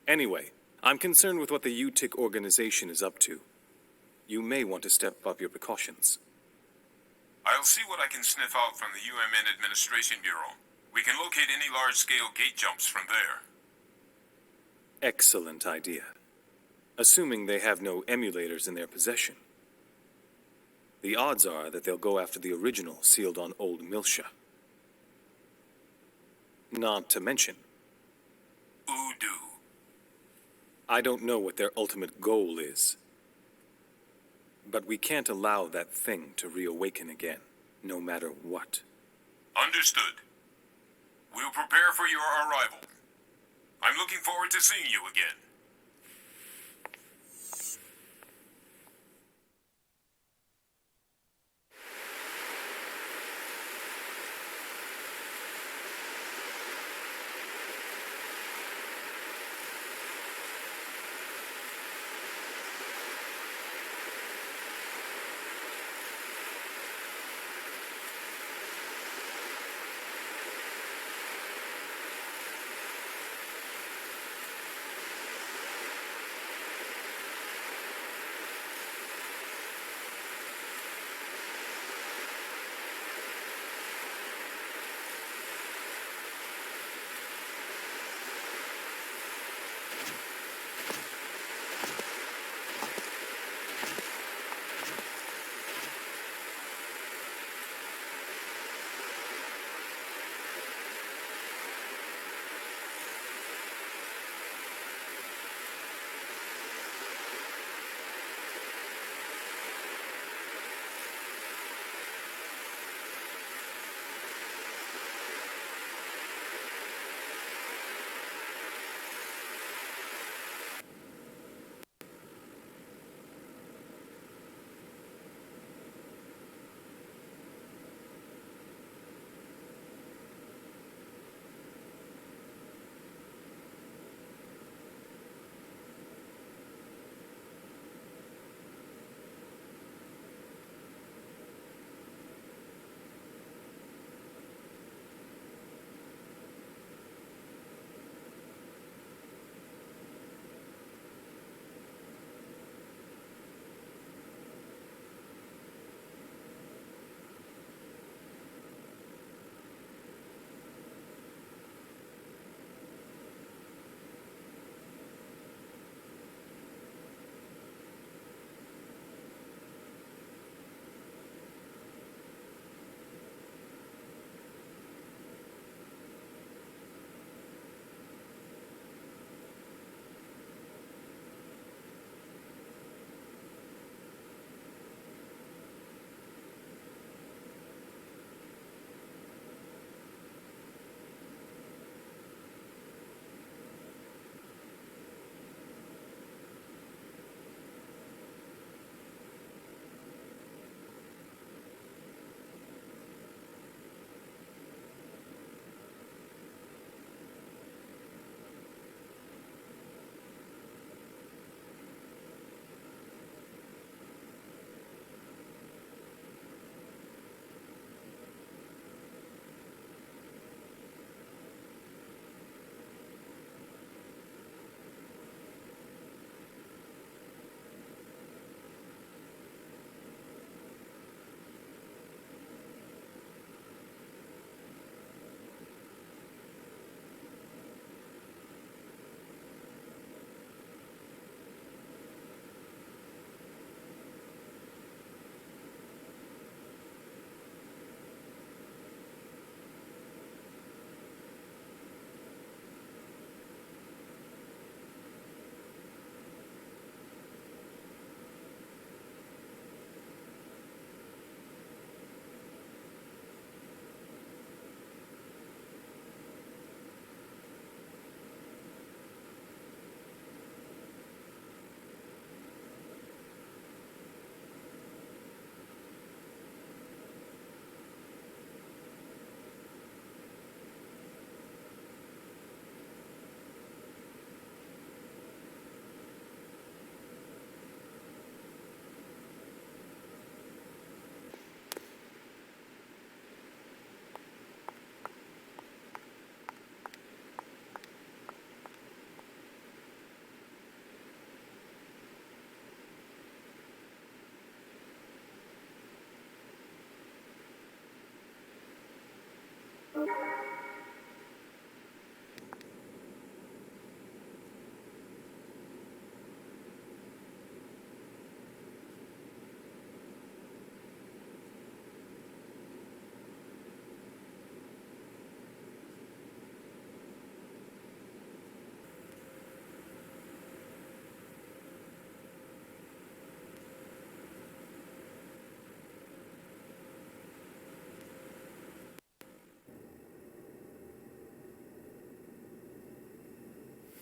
Speaker 15: Anyway, I'm concerned with what the UTIC organization is up to. You may want to step up your precautions.
Speaker 17: I'll see what I can sniff out from the UMN Administration Bureau. We can locate any large-scale gate jumps from there.
Speaker 15: Excellent idea. Assuming they have no emulators in their possession. The odds are that they'll go after the original sealed on Old Milsha. Not to mention...
Speaker 17: Udu.
Speaker 15: I don't know what their ultimate goal is. But we can't allow that thing to reawaken again, no matter what.
Speaker 17: Understood. We'll prepare for your arrival. I'm looking forward to seeing you again.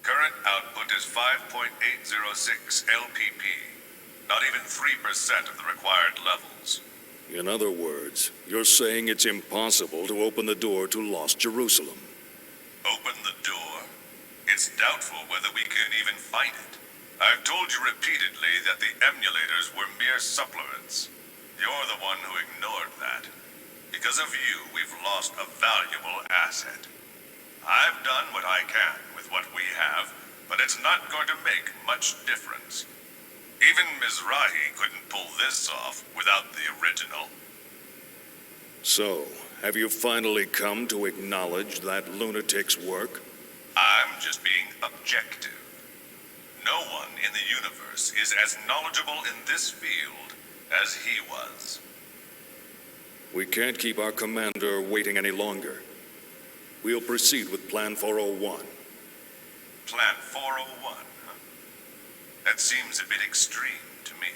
Speaker 3: Current output is 5.806 LPP. Not even 3% of the required levels. In other words, you're saying it's impossible to open the door to Lost Jerusalem. Open the door? It's doubtful whether we can even fight it. I've told you repeatedly that the emulators were mere supplements. You're the one who ignored that. Because of you, we've lost a valuable asset. I've done what I can with what we have, but it's not going to make much difference. Even Mizrahi couldn't pull this off without the original. So, have you finally come to acknowledge that lunatic's work? I'm just being objective. No one in the universe is as knowledgeable in this field as he was. We can't keep our commander waiting any longer. We'll proceed with Plan 401. Plan 401, huh? That seems a bit extreme to me.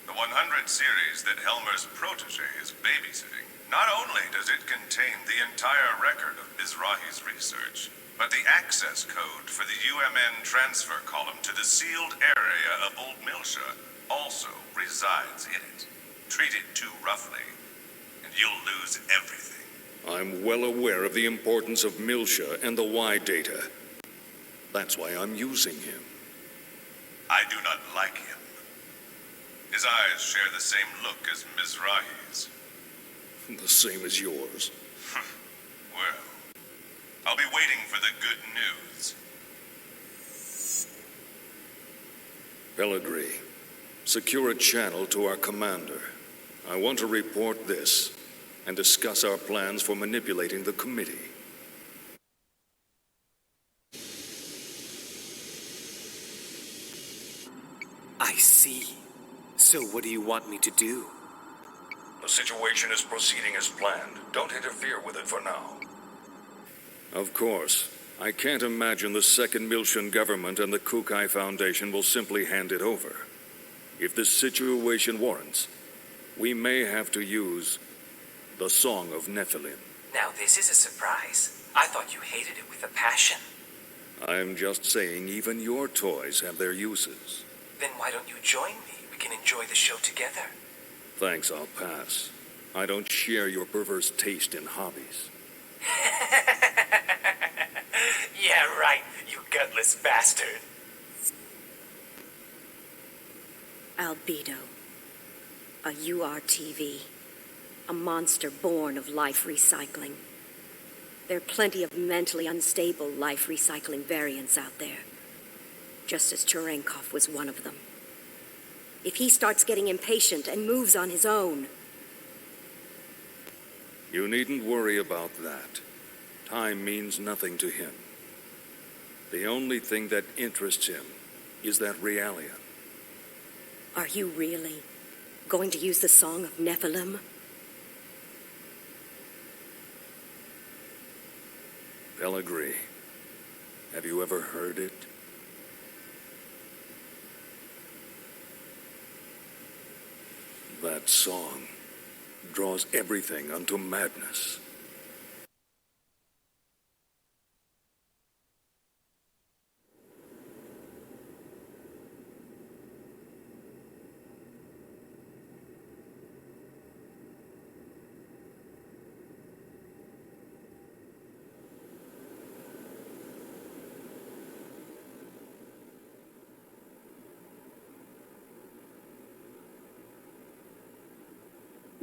Speaker 3: The 100 series that Helmer's protege is babysitting, not only does it contain the entire record of Mizrahi's research, but the access code for the UMN transfer column to the sealed area of Old Milsha also resides in it. Treat it too roughly, and you'll lose everything. I'm well aware of the importance of Milsha and the Y data. That's why I'm using him. I do not like him. His eyes share the same look as Mizrahi's. The same as yours. Well, I'll be waiting for the good news. Pellegrini, secure a channel to our commander. I want to report this and discuss our plans for manipulating the committee.
Speaker 11: I see. So what do you want me to do?
Speaker 3: The situation is proceeding as planned. Don't interfere with it for now. Of course. I can't imagine the Second Milshan government and the Kukai Foundation will simply hand it over. If this situation warrants, we may have to use the Song of Nephilim.
Speaker 18: Now this is a surprise. I thought you hated it with a passion.
Speaker 3: I'm just saying even your toys have their uses.
Speaker 18: Then why don't you join me? We can enjoy the show together.
Speaker 3: Thanks, I'll pass. I don't share your perverse taste in hobbies.
Speaker 18: Yeah, right, you gutless bastard.
Speaker 13: Albedo. A URTV. A monster born of life recycling. There are plenty of mentally unstable life recycling variants out there. Just as Cherenkov was one of them. If he starts getting impatient and moves on his own...
Speaker 3: You needn't worry about that. Time means nothing to him. The only thing that interests him is that Realian.
Speaker 13: Are you really going to use the Song of Nephilim?
Speaker 3: Pellegrini, have you ever heard it? That song draws everything unto madness.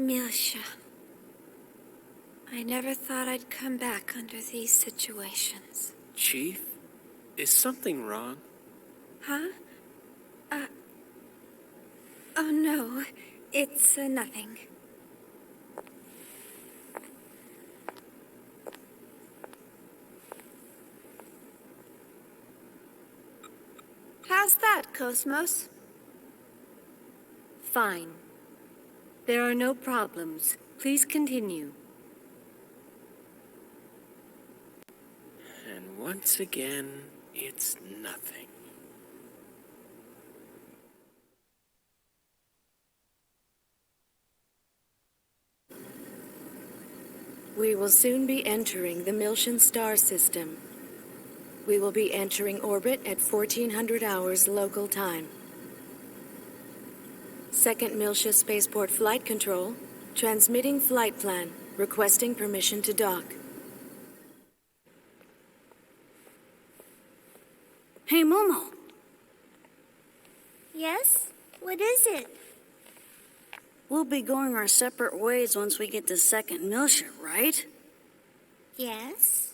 Speaker 1: Milsha. I never thought I'd come back under these situations.
Speaker 11: Chief, is something wrong?
Speaker 1: Huh? Oh no, it's nothing. How's that, KOS-MOS?
Speaker 5: Fine. There are no problems. Please continue.
Speaker 11: And once again, it's nothing.
Speaker 5: We will soon be entering the Milshan star system. We will be entering orbit at 1400 hours local time. Second Miltia Spaceport Flight Control, transmitting flight plan, requesting permission to dock.
Speaker 10: Hey, Momo.
Speaker 14: Yes? What is it?
Speaker 10: We'll be going our separate ways once we get to Second Miltia, right?
Speaker 14: Yes?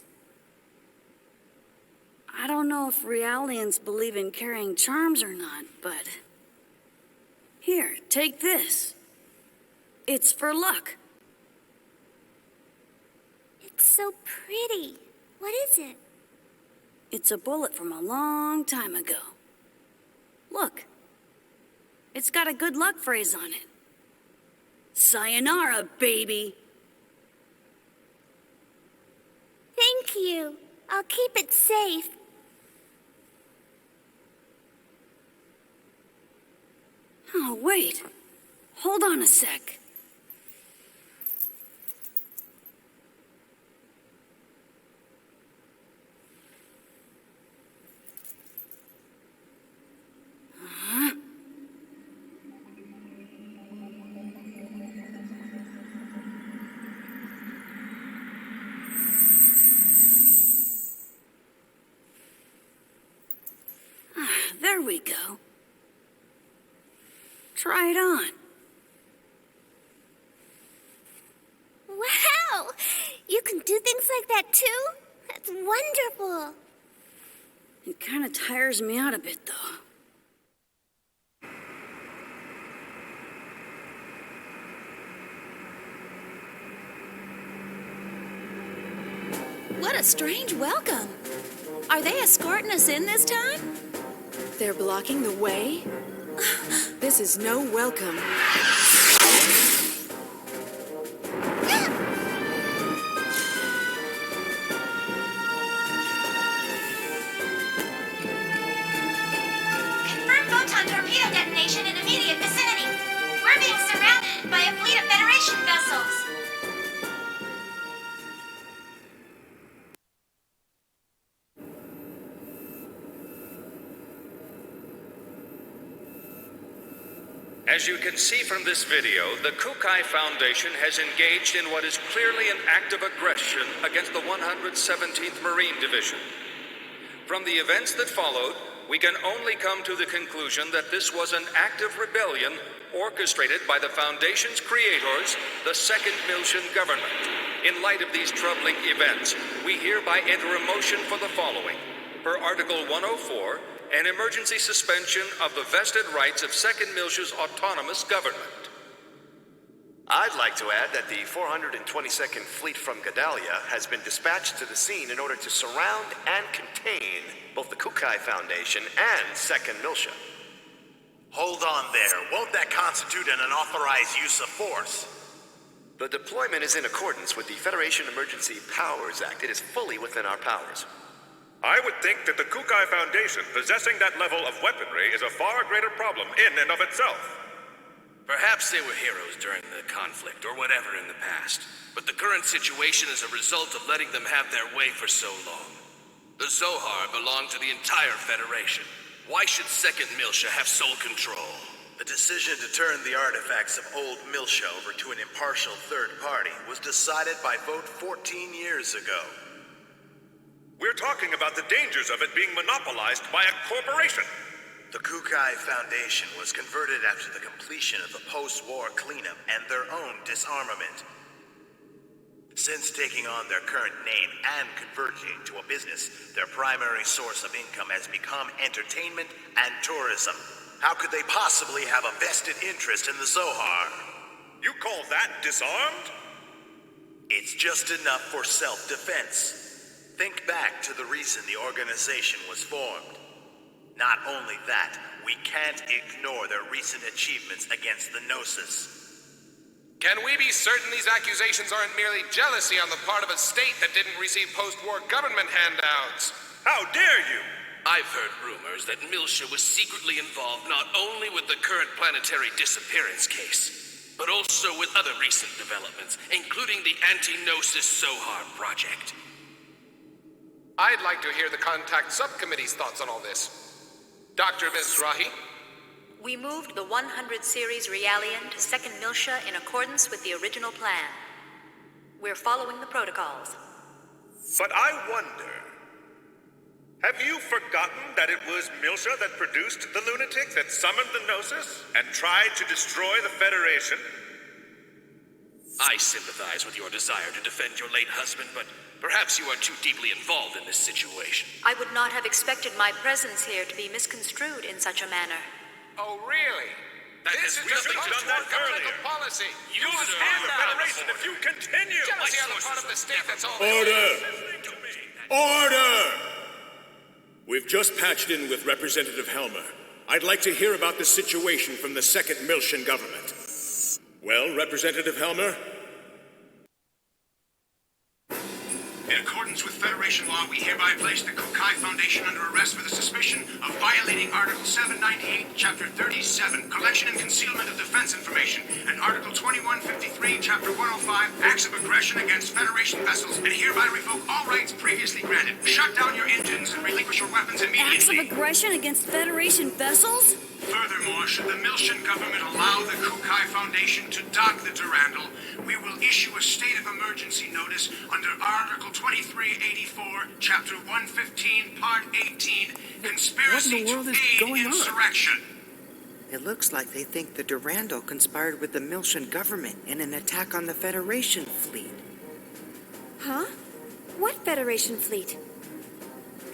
Speaker 10: I don't know if Realians believe in carrying charms or not, but... Here, take this. It's for luck.
Speaker 14: It's so pretty. What is it?
Speaker 10: It's a bullet from a long time ago. Look. It's got a good luck phrase on it. Sayonara, baby.
Speaker 14: Thank you. I'll keep it safe.
Speaker 10: Oh, wait. Hold on a sec. There we go. Try it on.
Speaker 14: Wow! You can do things like that too? That's wonderful.
Speaker 10: It kind of tires me out a bit, though.
Speaker 19: What a strange welcome. Are they escorting us in this time?
Speaker 5: They're blocking the way? This is no welcome.
Speaker 4: Confirm photon torpedo detonation in immediate vicinity. We're being surrounded by a fleet of Federation vessels.
Speaker 20: As you can see from this video, the Kukai Foundation has engaged in what is clearly an act of aggression against the 117th Marine Division. From the events that followed, we can only come to the conclusion that this was an act of rebellion orchestrated by the Foundation's creators, the Second Miltian government. In light of these troubling events, we hereby enter a motion for the following. Per Article 104, an emergency suspension of the vested rights of Second Miltia's autonomous government.
Speaker 21: I'd like to add that the 422nd Fleet from Gedalia has been dispatched to the scene in order to surround and contain both the Kukai Foundation and Second Miltia.
Speaker 22: Hold on there. Won't that constitute an unauthorized use of force?
Speaker 21: The deployment is in accordance with the Federation Emergency Powers Act. It is fully within our powers.
Speaker 23: I would think that the Kukai Foundation possessing that level of weaponry is a far greater problem in and of itself.
Speaker 24: Perhaps they were heroes during the conflict, or whatever in the past. But the current situation is a result of letting them have their way for so long. The Zohar belong to the entire Federation. Why should Second Miltia have sole control?
Speaker 22: The decision to turn the artifacts of old Miltia over to an impartial third party was decided by vote 14 years ago.
Speaker 23: We're talking about the dangers of it being monopolized by a corporation.
Speaker 22: The Kukai Foundation was converted after the completion of the post-war cleanup and their own disarmament. Since taking on their current name and converting to a business, their primary source of income has become entertainment and tourism. How could they possibly have a vested interest in the Zohar?
Speaker 23: You call that disarmed?
Speaker 22: It's just enough for self-defense. Think back to the reason the organization was formed. Not only that, we can't ignore their recent achievements against the Gnosis.
Speaker 8: Can we be certain these accusations aren't merely jealousy on the part of a state that didn't receive post-war government handouts?
Speaker 23: How dare you!
Speaker 24: I've heard rumors that Miltia was secretly involved not only with the current planetary disappearance case, but also with other recent developments, including the anti-Gnosis Zohar project.
Speaker 6: I'd like to hear the contact subcommittee's thoughts on all this. Dr. Mizrahi?
Speaker 7: We moved the 100 series Realian to 2nd Miltia in accordance with the original plan. We're following the protocols.
Speaker 23: But I wonder, have you forgotten that it was Miltia that produced the lunatic that summoned the Gnosis and tried to destroy the Federation?
Speaker 24: I sympathize with your desire to defend your late husband, but perhaps you are too deeply involved in this situation.
Speaker 7: I would not have expected my presence here to be misconstrued in such a manner.
Speaker 6: Oh, really? This is just governmental policy.
Speaker 23: You will harm the Federation if you continue!
Speaker 6: Jealousy on the part of the state, that's all.
Speaker 9: Order! Order! We've just patched in with Representative Helmer. I'd like to hear about the situation from the 2nd Miltian government. Well, Representative Helmer?
Speaker 12: In accordance with Federation law, we hereby place the Kukai Foundation under arrest for the suspicion of violating Article 798, Chapter 37, Collection and Concealment of Defense Information, and Article 2153, Chapter 105, Acts of Aggression against Federation vessels, and hereby revoke all rights previously granted. Shut down your engines and relinquish your weapons immediately.
Speaker 10: Acts of aggression against Federation vessels?
Speaker 12: Furthermore, should the Miltian government allow the Kukai Foundation to dock the Durandal, we will issue a state of emergency notice under Article 2384, Chapter 115, Part 18, Conspiracy to Aid Insurrection.
Speaker 2: It looks like they think the Durandal conspired with the Miltian government in an attack on the Federation fleet.
Speaker 1: Huh? What Federation fleet?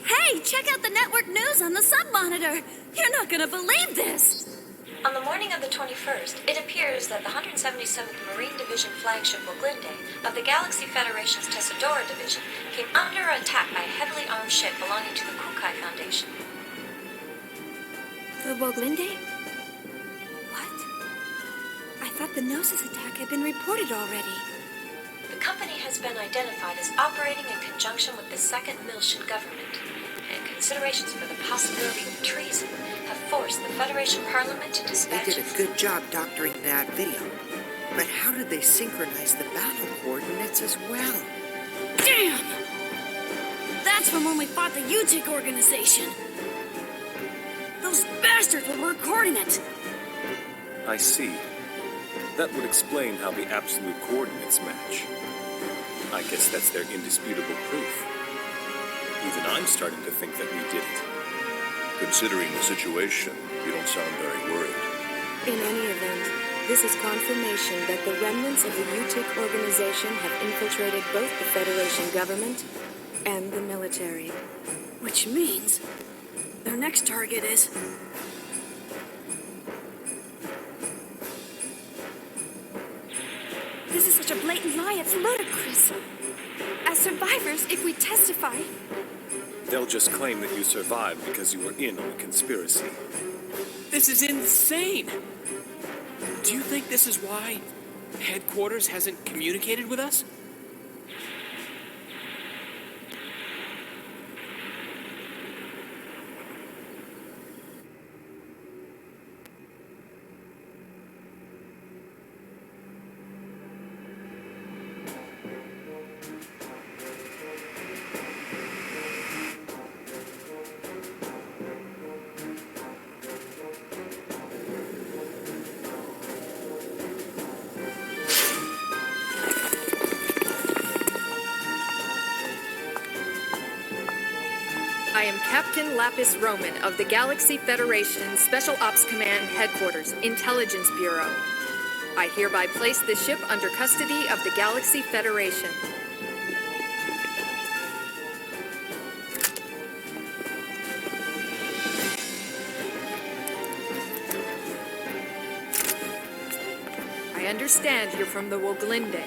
Speaker 10: Hey, check out the network news on the sub-monitor. You're not gonna believe this.
Speaker 7: On the morning of the 21st, it appears that the 177th Marine Division flagship Woglinde of the Galaxy Federation's Tessadora Division came under attack by a heavily armed ship belonging to the Kukai Foundation.
Speaker 1: The Woglinde? What? I thought the Gnosis attack had been reported already.
Speaker 7: The company has been identified as operating in conjunction with the 2nd Miltian government, and considerations for the possibility of treason have forced the Federation Parliament to dispatch...
Speaker 2: They did a good job doctoring that video. But how did they synchronize the battle coordinates as well?
Speaker 10: Damn! That's from when we fought the UTIC organization. Those bastards were recording it.
Speaker 15: I see. That would explain how the absolute coordinates match. I guess that's their indisputable proof. Even I'm starting to think that we did it.
Speaker 3: Considering the situation, you don't sound very worried.
Speaker 5: In any event, this is confirmation that the remnants of the UTIC organization have infiltrated both the Federation government and the military.
Speaker 10: Which means their next target is...
Speaker 1: This is such a blatant lie, it's ludicrous. As survivors, if we testify...
Speaker 15: They'll just claim that you survived because you were in on the conspiracy.
Speaker 11: This is insane! Do you think this is why headquarters hasn't communicated with us?
Speaker 5: I am Captain Lapis Roman of the Galaxy Federation Special Ops Command Headquarters, Intelligence Bureau. I hereby place the ship under custody of the Galaxy Federation. I understand you're from the Woglinde.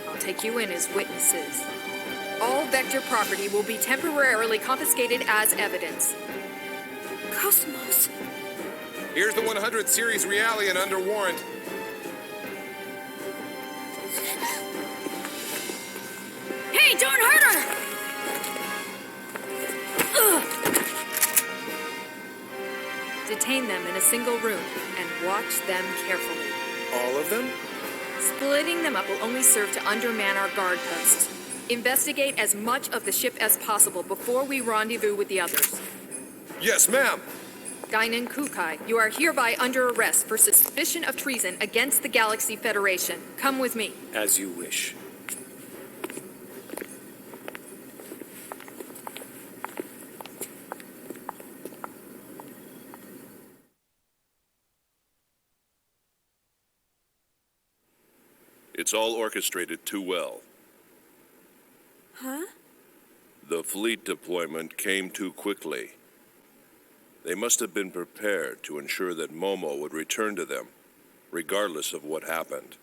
Speaker 5: I'll take you in as witnesses. All Vector property will be temporarily confiscated as evidence.
Speaker 1: KOS-MOS.
Speaker 6: Here's the 100 series Realian under warrant.
Speaker 10: Hey, don't hurt her! Ugh.
Speaker 5: Detain them in a single room and watch them carefully.
Speaker 9: All of them?
Speaker 5: Splitting them up will only serve to underman our guard posts.
Speaker 13: Investigate as much of the ship as possible before we rendezvous with the others.
Speaker 6: Yes, ma'am.
Speaker 13: Guinan Kukai, you are hereby under arrest for suspicion of treason against the Galaxy Federation. Come with me.
Speaker 15: As you wish.
Speaker 3: It's all orchestrated too well.
Speaker 1: Huh?
Speaker 3: The fleet deployment came too quickly. They must have been prepared to ensure that Momo would return to them, regardless of what happened.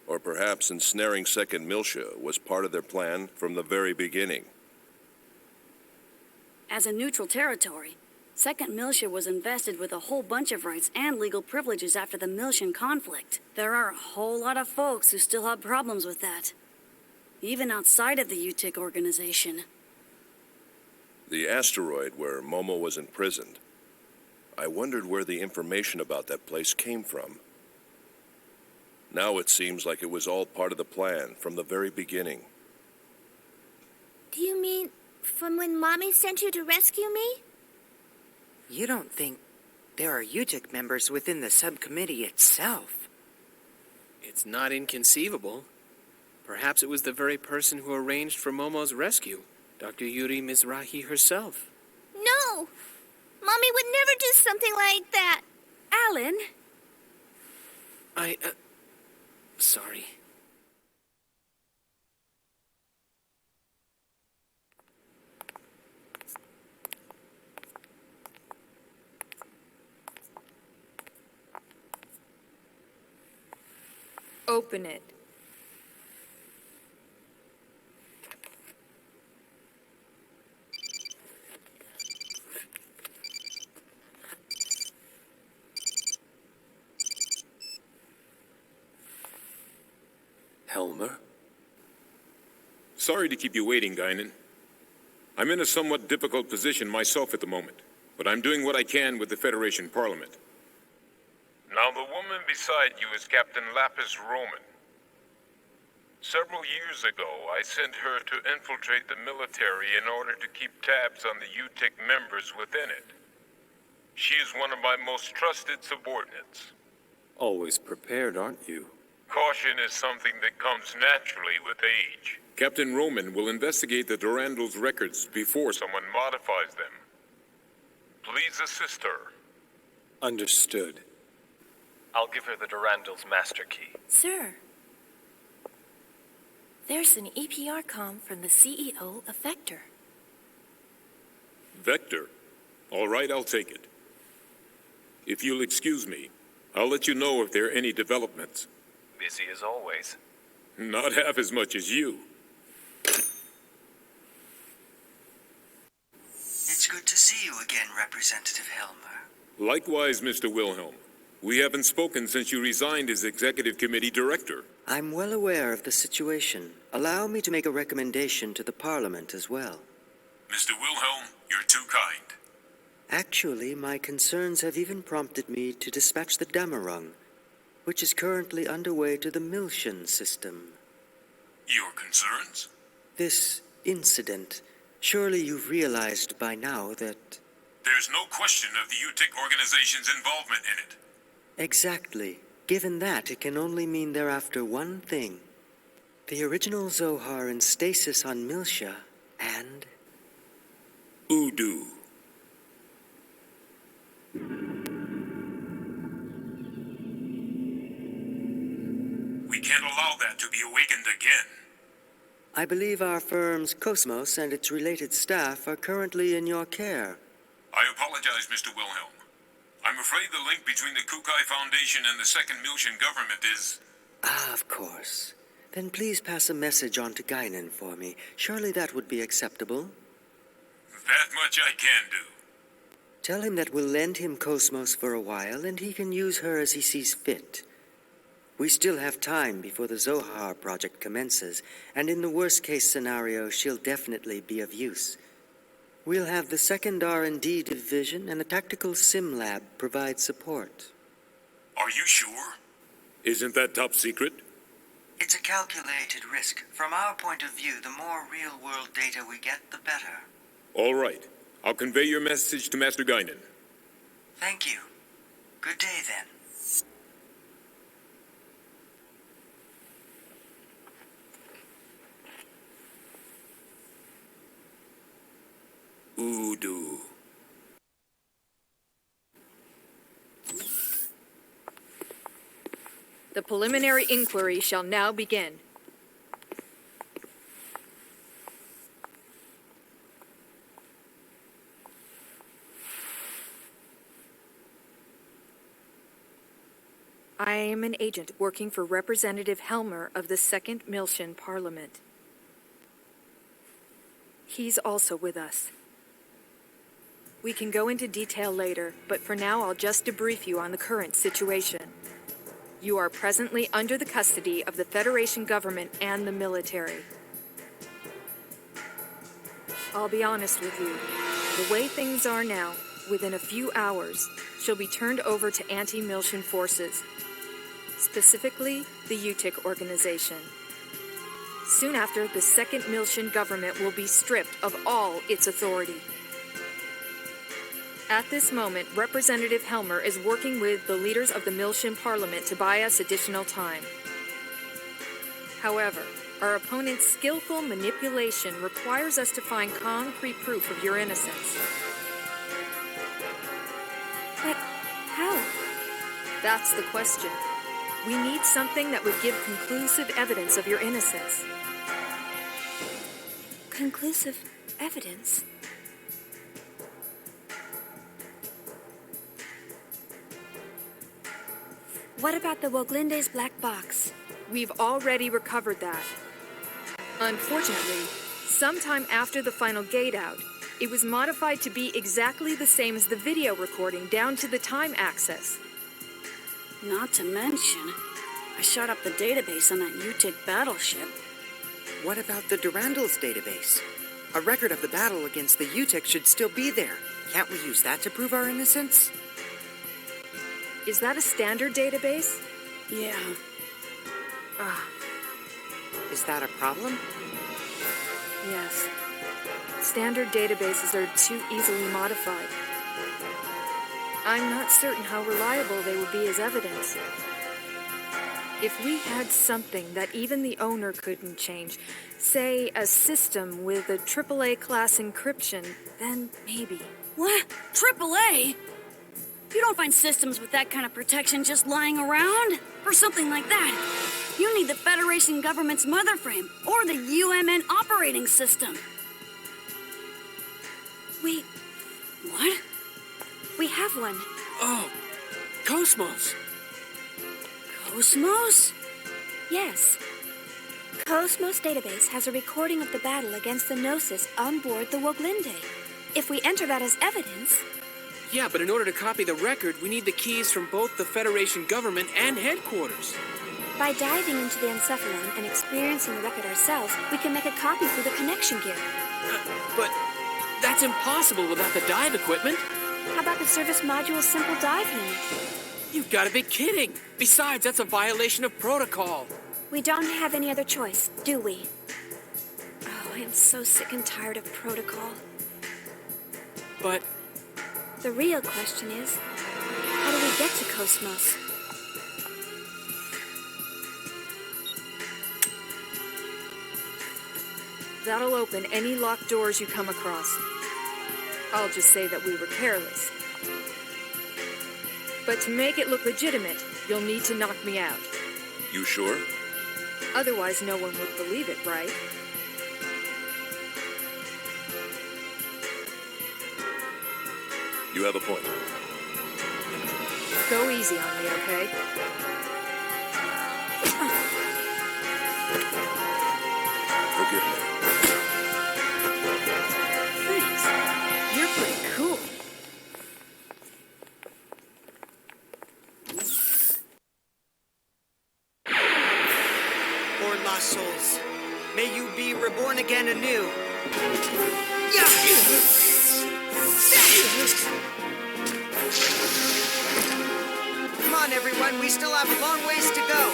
Speaker 3: Or perhaps ensnaring Second Miltia was part of their plan from the very beginning.
Speaker 10: As a neutral territory, Second Miltia was invested with a whole bunch of rights and legal privileges after the Miltian conflict. There are a whole lot of folks who still have problems with that, even outside of the UTIC organization.
Speaker 3: The asteroid where Momo was imprisoned. I wondered where the information about that place came from. Now it seems like it was all part of the plan from the very beginning.
Speaker 14: Do you mean from when Mommy sent you to rescue me?
Speaker 2: You don't think there are UTIC members within the subcommittee itself?
Speaker 11: It's not inconceivable. Perhaps it was the very person who arranged for Momo's rescue, Dr. Yuri Mizrahi herself.
Speaker 14: No! Mommy would never do something like that.
Speaker 13: Alan?
Speaker 11: Sorry.
Speaker 13: Open it.
Speaker 15: Helmer?
Speaker 9: Sorry to keep you waiting, Guinan. I'm in a somewhat difficult position myself at the moment, but I'm doing what I can with the Federation Parliament.
Speaker 16: Now, the woman beside you is Captain Lapis Roman. Several years ago, I sent her to infiltrate the military in order to keep tabs on the UTIC members within it. She is one of my most trusted subordinates.
Speaker 15: Always prepared, aren't you?
Speaker 16: Caution is something that comes naturally with age.
Speaker 9: Captain Roman will investigate the Durandal's records before
Speaker 16: Someone modifies them. Please assist her.
Speaker 15: Understood.
Speaker 17: I'll give her the Durandal's master key.
Speaker 7: Sir, there's an EPR comm from the CEO of Vector.
Speaker 9: Vector? All right, I'll take it. If you'll excuse me, I'll let you know if there are any developments.
Speaker 17: Busy as always.
Speaker 9: Not half as much as you.
Speaker 2: It's good to see you again, Representative Helmer.
Speaker 9: Likewise, Mr. Wilhelm. We haven't spoken since you resigned as Executive Committee Director.
Speaker 2: I'm well aware of the situation. Allow me to make a recommendation to the Parliament as well.
Speaker 9: Mr. Wilhelm, you're too kind.
Speaker 2: Actually, my concerns have even prompted me to dispatch the Damarung, which is currently underway to the Miltian system.
Speaker 9: Your concerns?
Speaker 2: This incident. Surely you've realized by now that...
Speaker 9: There's no question of the UTIC organization's involvement in it.
Speaker 2: Exactly. Given that, it can only mean they're after one thing. The original Zohar in stasis on Miltia, and...
Speaker 9: Udu. We can't allow that to be awakened again.
Speaker 2: I believe our firm's KOS-MOS and its related staff are currently in your care.
Speaker 9: I apologize, Mr. Wilhelm. I'm afraid the link between the Kukai Foundation and the Second Miltian government is...
Speaker 2: Ah, of course. Then please pass a message on to Guinan for me. Surely that would be acceptable.
Speaker 9: That much I can do.
Speaker 2: Tell him that we'll lend him KOS-MOS for a while, and he can use her as he sees fit. We still have time before the Zohar project commences, and in the worst-case scenario, she'll definitely be of use. We'll have the 2nd R&D Division and the Tactical Sim Lab provide support.
Speaker 9: Are you sure? Isn't that top secret?
Speaker 2: It's It's a calculated risk. From our point of view, the more real-world data we get, the better.
Speaker 9: All right. I'll convey your message to Master Guinan.
Speaker 2: Thank you. Good day, then.
Speaker 11: Udu.
Speaker 13: The preliminary inquiry shall now begin. I am an agent working for Representative Helmer of the 2nd Miltian Parliament. He's also with us. We can go into detail later, but for now I'll just debrief you on the current situation. You are presently under the custody of the Federation government and the military. I'll be honest with you. The way things are now, within a few hours, she'll be turned over to anti-Miltian forces, specifically the UTIC organization. Soon after, the 2nd Miltian government will be stripped of all its authority. At this moment, Representative Helmer is working with the leaders of the Miltian Parliament to buy us additional time. However, our opponent's skillful manipulation requires us to find concrete proof of your innocence. But how? That's the question. We need something that would give conclusive evidence of your innocence. Conclusive evidence? What about the Woglinde's black box? We've already recovered that. Unfortunately, sometime after the final gate out, it was modified to be exactly the same as the video recording, down to the time access.
Speaker 10: Not to mention, I shot up the database on that UTIC battleship.
Speaker 2: What about the Durandal's database? A record of the battle against the UTIC should still be there. Can't we use that to prove our innocence?
Speaker 13: Is that a standard database?
Speaker 10: Yeah.
Speaker 2: Is that a problem?
Speaker 13: Yes. Standard databases are too easily modified. I'm not certain how reliable they would be as evidence. If we had something that even the owner couldn't change, say a system with a AAA class encryption, then maybe.
Speaker 10: What? AAA? You don't find systems with that kind of protection just lying around? For something like that, you need the Federation government's motherframe or the UMN operating system. What?
Speaker 13: We have one.
Speaker 11: Oh, KOS-MOS.
Speaker 10: KOS-MOS?
Speaker 1: Yes. KOS-MOS database has a recording of the battle against the Gnosis on board the Woglinde. If we enter that as evidence...
Speaker 11: Yeah, but in order to copy the record, we need the keys from both the Federation government and headquarters.
Speaker 1: By diving into the encephalon and experiencing the record ourselves, we can make a copy through the connection gear.
Speaker 11: But that's impossible without the dive equipment.
Speaker 1: How about the service module's simple dive unit?
Speaker 11: You've got to be kidding. Besides, that's a violation of protocol.
Speaker 1: We don't have any other choice, do we? Oh, I am so sick and tired of protocol.
Speaker 11: But...
Speaker 1: the real question is, how do we get to KOS-MOS?
Speaker 13: That'll open any locked doors you come across. I'll just say that we were careless. But to make it look legitimate, you'll need to knock me out.
Speaker 3: You sure?
Speaker 13: Otherwise, no one would believe it, right?
Speaker 3: You have a point.
Speaker 13: Go easy on me, okay?
Speaker 3: Forgive me.
Speaker 13: Thanks. You're pretty cool.
Speaker 2: Or lost souls, may you be reborn again anew. Come on, everyone, we still have a long ways to go.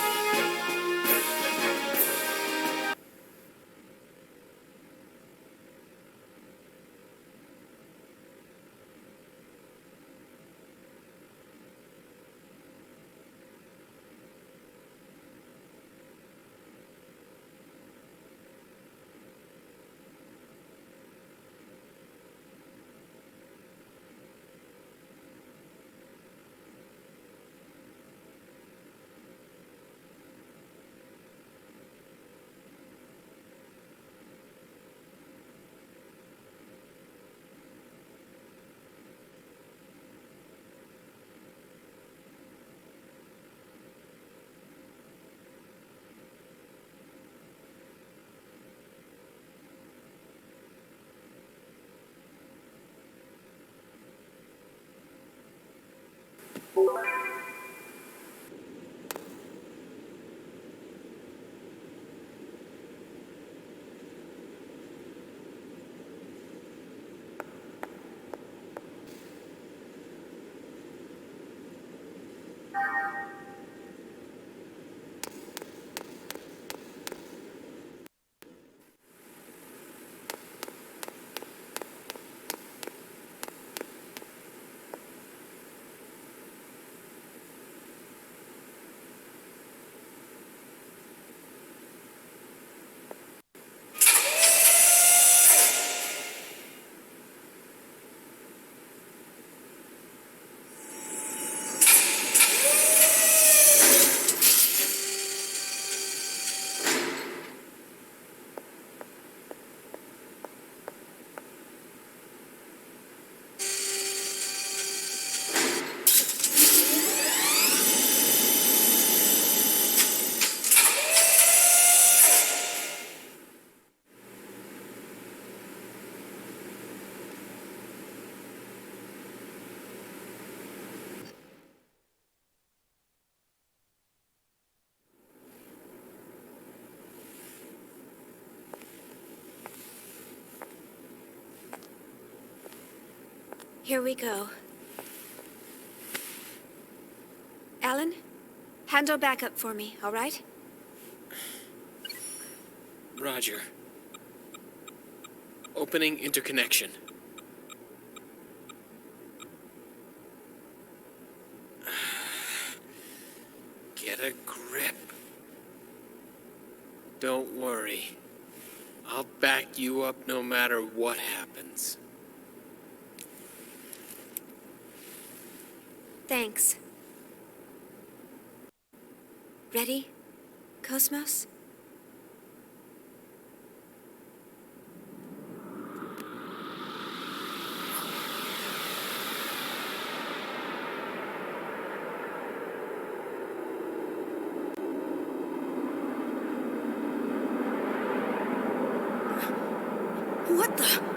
Speaker 1: Here we go. Alan, handle backup for me, all right?
Speaker 11: Roger. Opening interconnection. Get a grip. Don't worry. I'll back you up no matter what happens.
Speaker 1: Thanks. Ready, KOS-MOS?
Speaker 10: What the?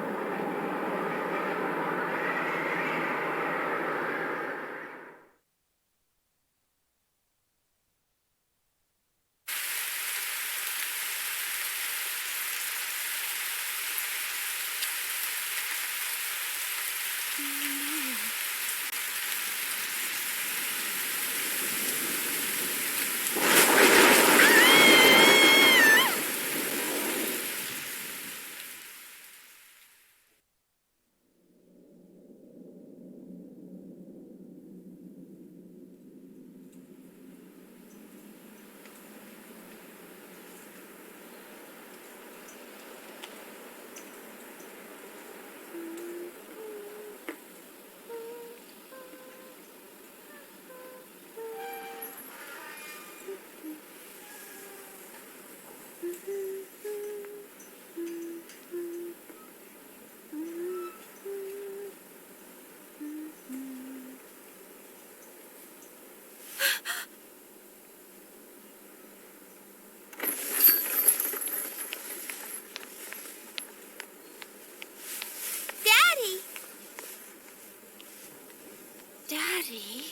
Speaker 1: Daddy?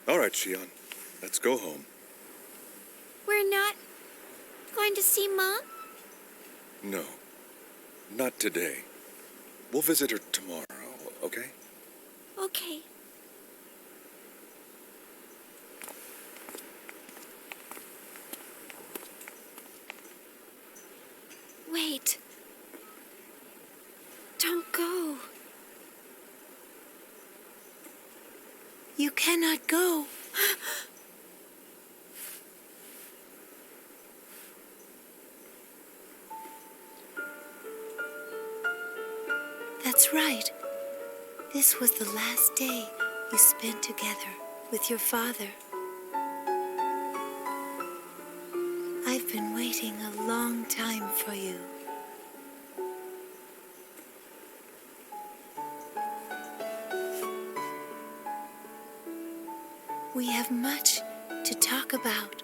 Speaker 3: All right, Shion. Let's go home.
Speaker 1: We're not going to see Mom?
Speaker 3: No. Not today. We'll visit her tomorrow, okay?
Speaker 1: Okay. Wait. Don't go. You cannot go. That's right. This was the last day you spent together with your father. I've been waiting a long time for you. We have much to talk about.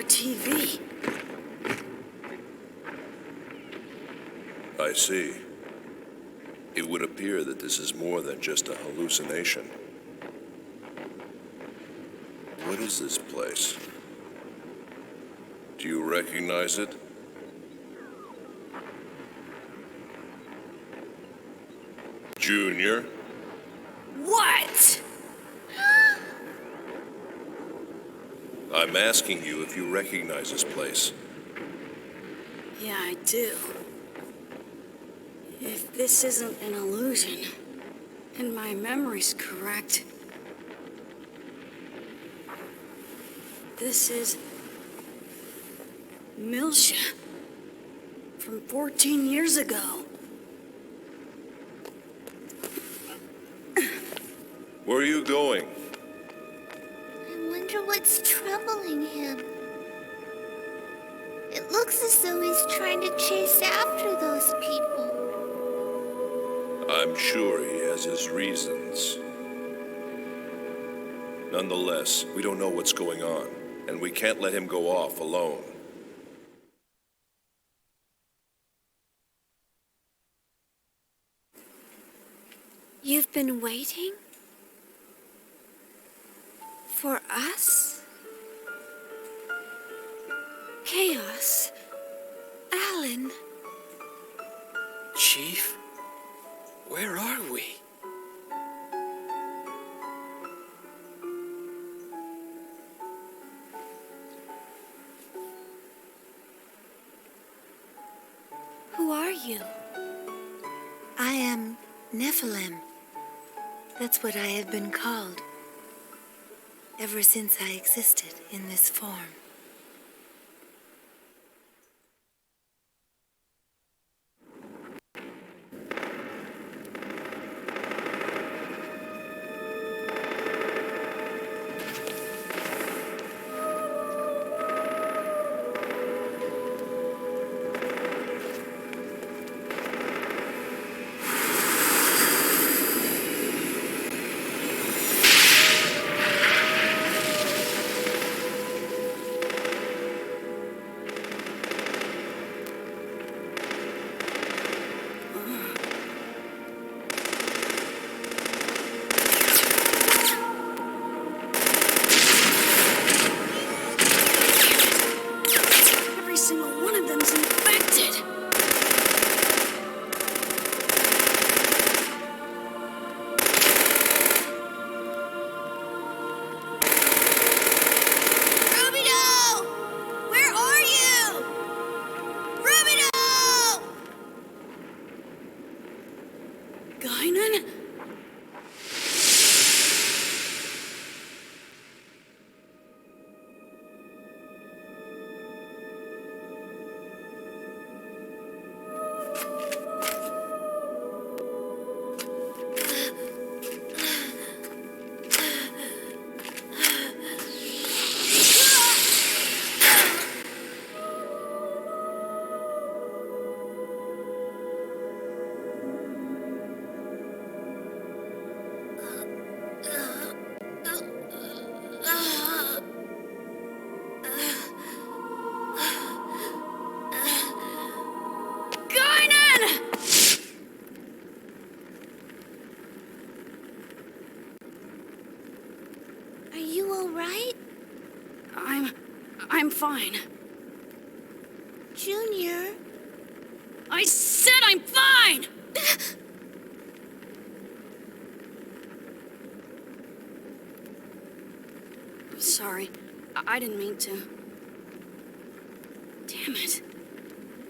Speaker 10: TV.
Speaker 3: I see. It would appear that this is more than just a hallucination. What is this place? Do you recognize it? Junior?
Speaker 10: What?
Speaker 3: I'm asking you if you recognize this place.
Speaker 10: Yeah, I do. If this isn't an illusion, and my memory's correct, this is Milsha from 14 years ago.
Speaker 3: Where are you going?
Speaker 14: I wonder what's troubling him. It looks as though he's trying to chase after those people.
Speaker 3: I'm sure he has his reasons. Nonetheless, we don't know what's going on, and we can't let him go off alone.
Speaker 1: You've been waiting? For us? Chaos. Alan.
Speaker 11: Chief? Where are we?
Speaker 1: Who are you? I am Nephilim. That's what I have been called. Ever since I existed in this form.
Speaker 10: I'm fine.
Speaker 14: Junior?
Speaker 10: I said I'm fine! Sorry, I didn't mean to. Damn it.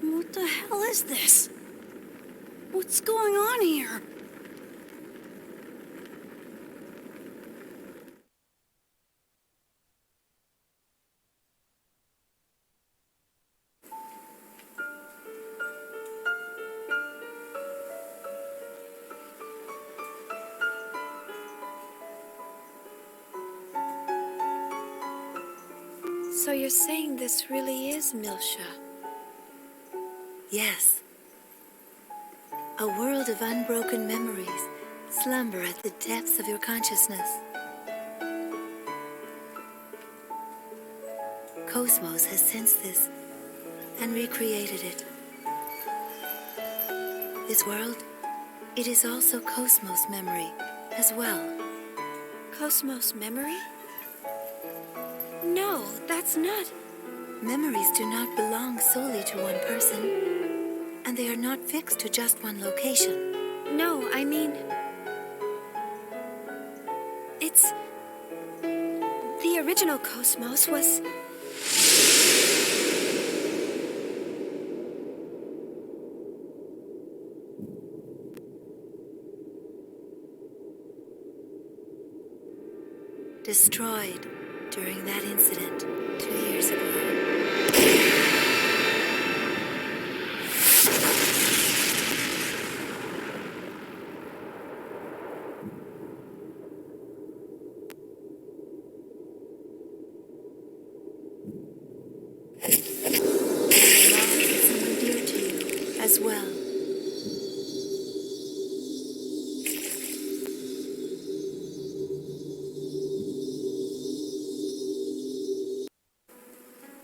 Speaker 10: What the hell is this? What's going on here?
Speaker 1: So you're saying this really is Milsha? Yes. A world of unbroken memories slumber at the depths of your consciousness. KOS-MOS has sensed this and recreated it. This world, it is also KOS-MOS memory as well. KOS-MOS memory? No, that's not...
Speaker 4: Memories do not belong solely to one person, and they are not fixed to just one location.
Speaker 1: No, I mean... It's... The original KOS-MOS was...
Speaker 4: destroyed during that incident 2 years ago. Someone dear to you as well.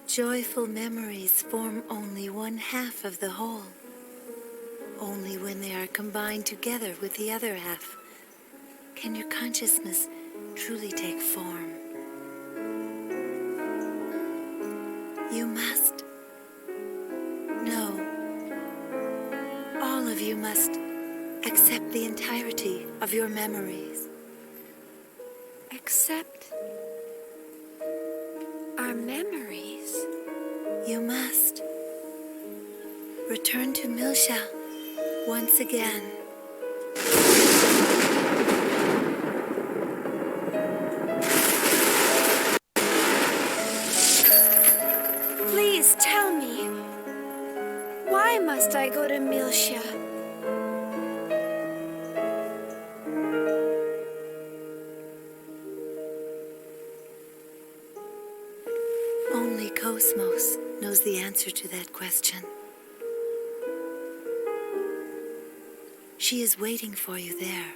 Speaker 4: Joyful memories form only one half of the whole. Only when they are combined together with the other half can your consciousness truly take form. You must. No. All of you must accept the entirety of your memories.
Speaker 1: Accept... our memories.
Speaker 4: You must return to Milsha once again.
Speaker 1: Please tell me, why must I go to Milsha?
Speaker 4: Only KOS-MOS knows the answer to that question. She is waiting for you there.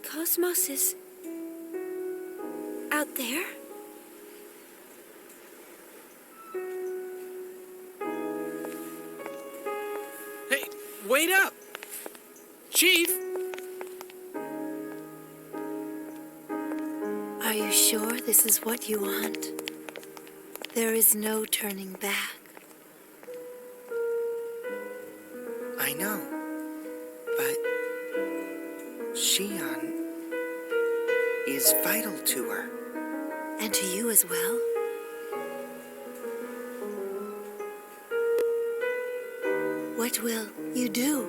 Speaker 1: KOS-MOS is... out there?
Speaker 11: Hey, wait up! Chief!
Speaker 4: Are you sure this is what you want? There is no turning back.
Speaker 2: I know, but Shion is vital to her.
Speaker 4: And to you as well? What will you do?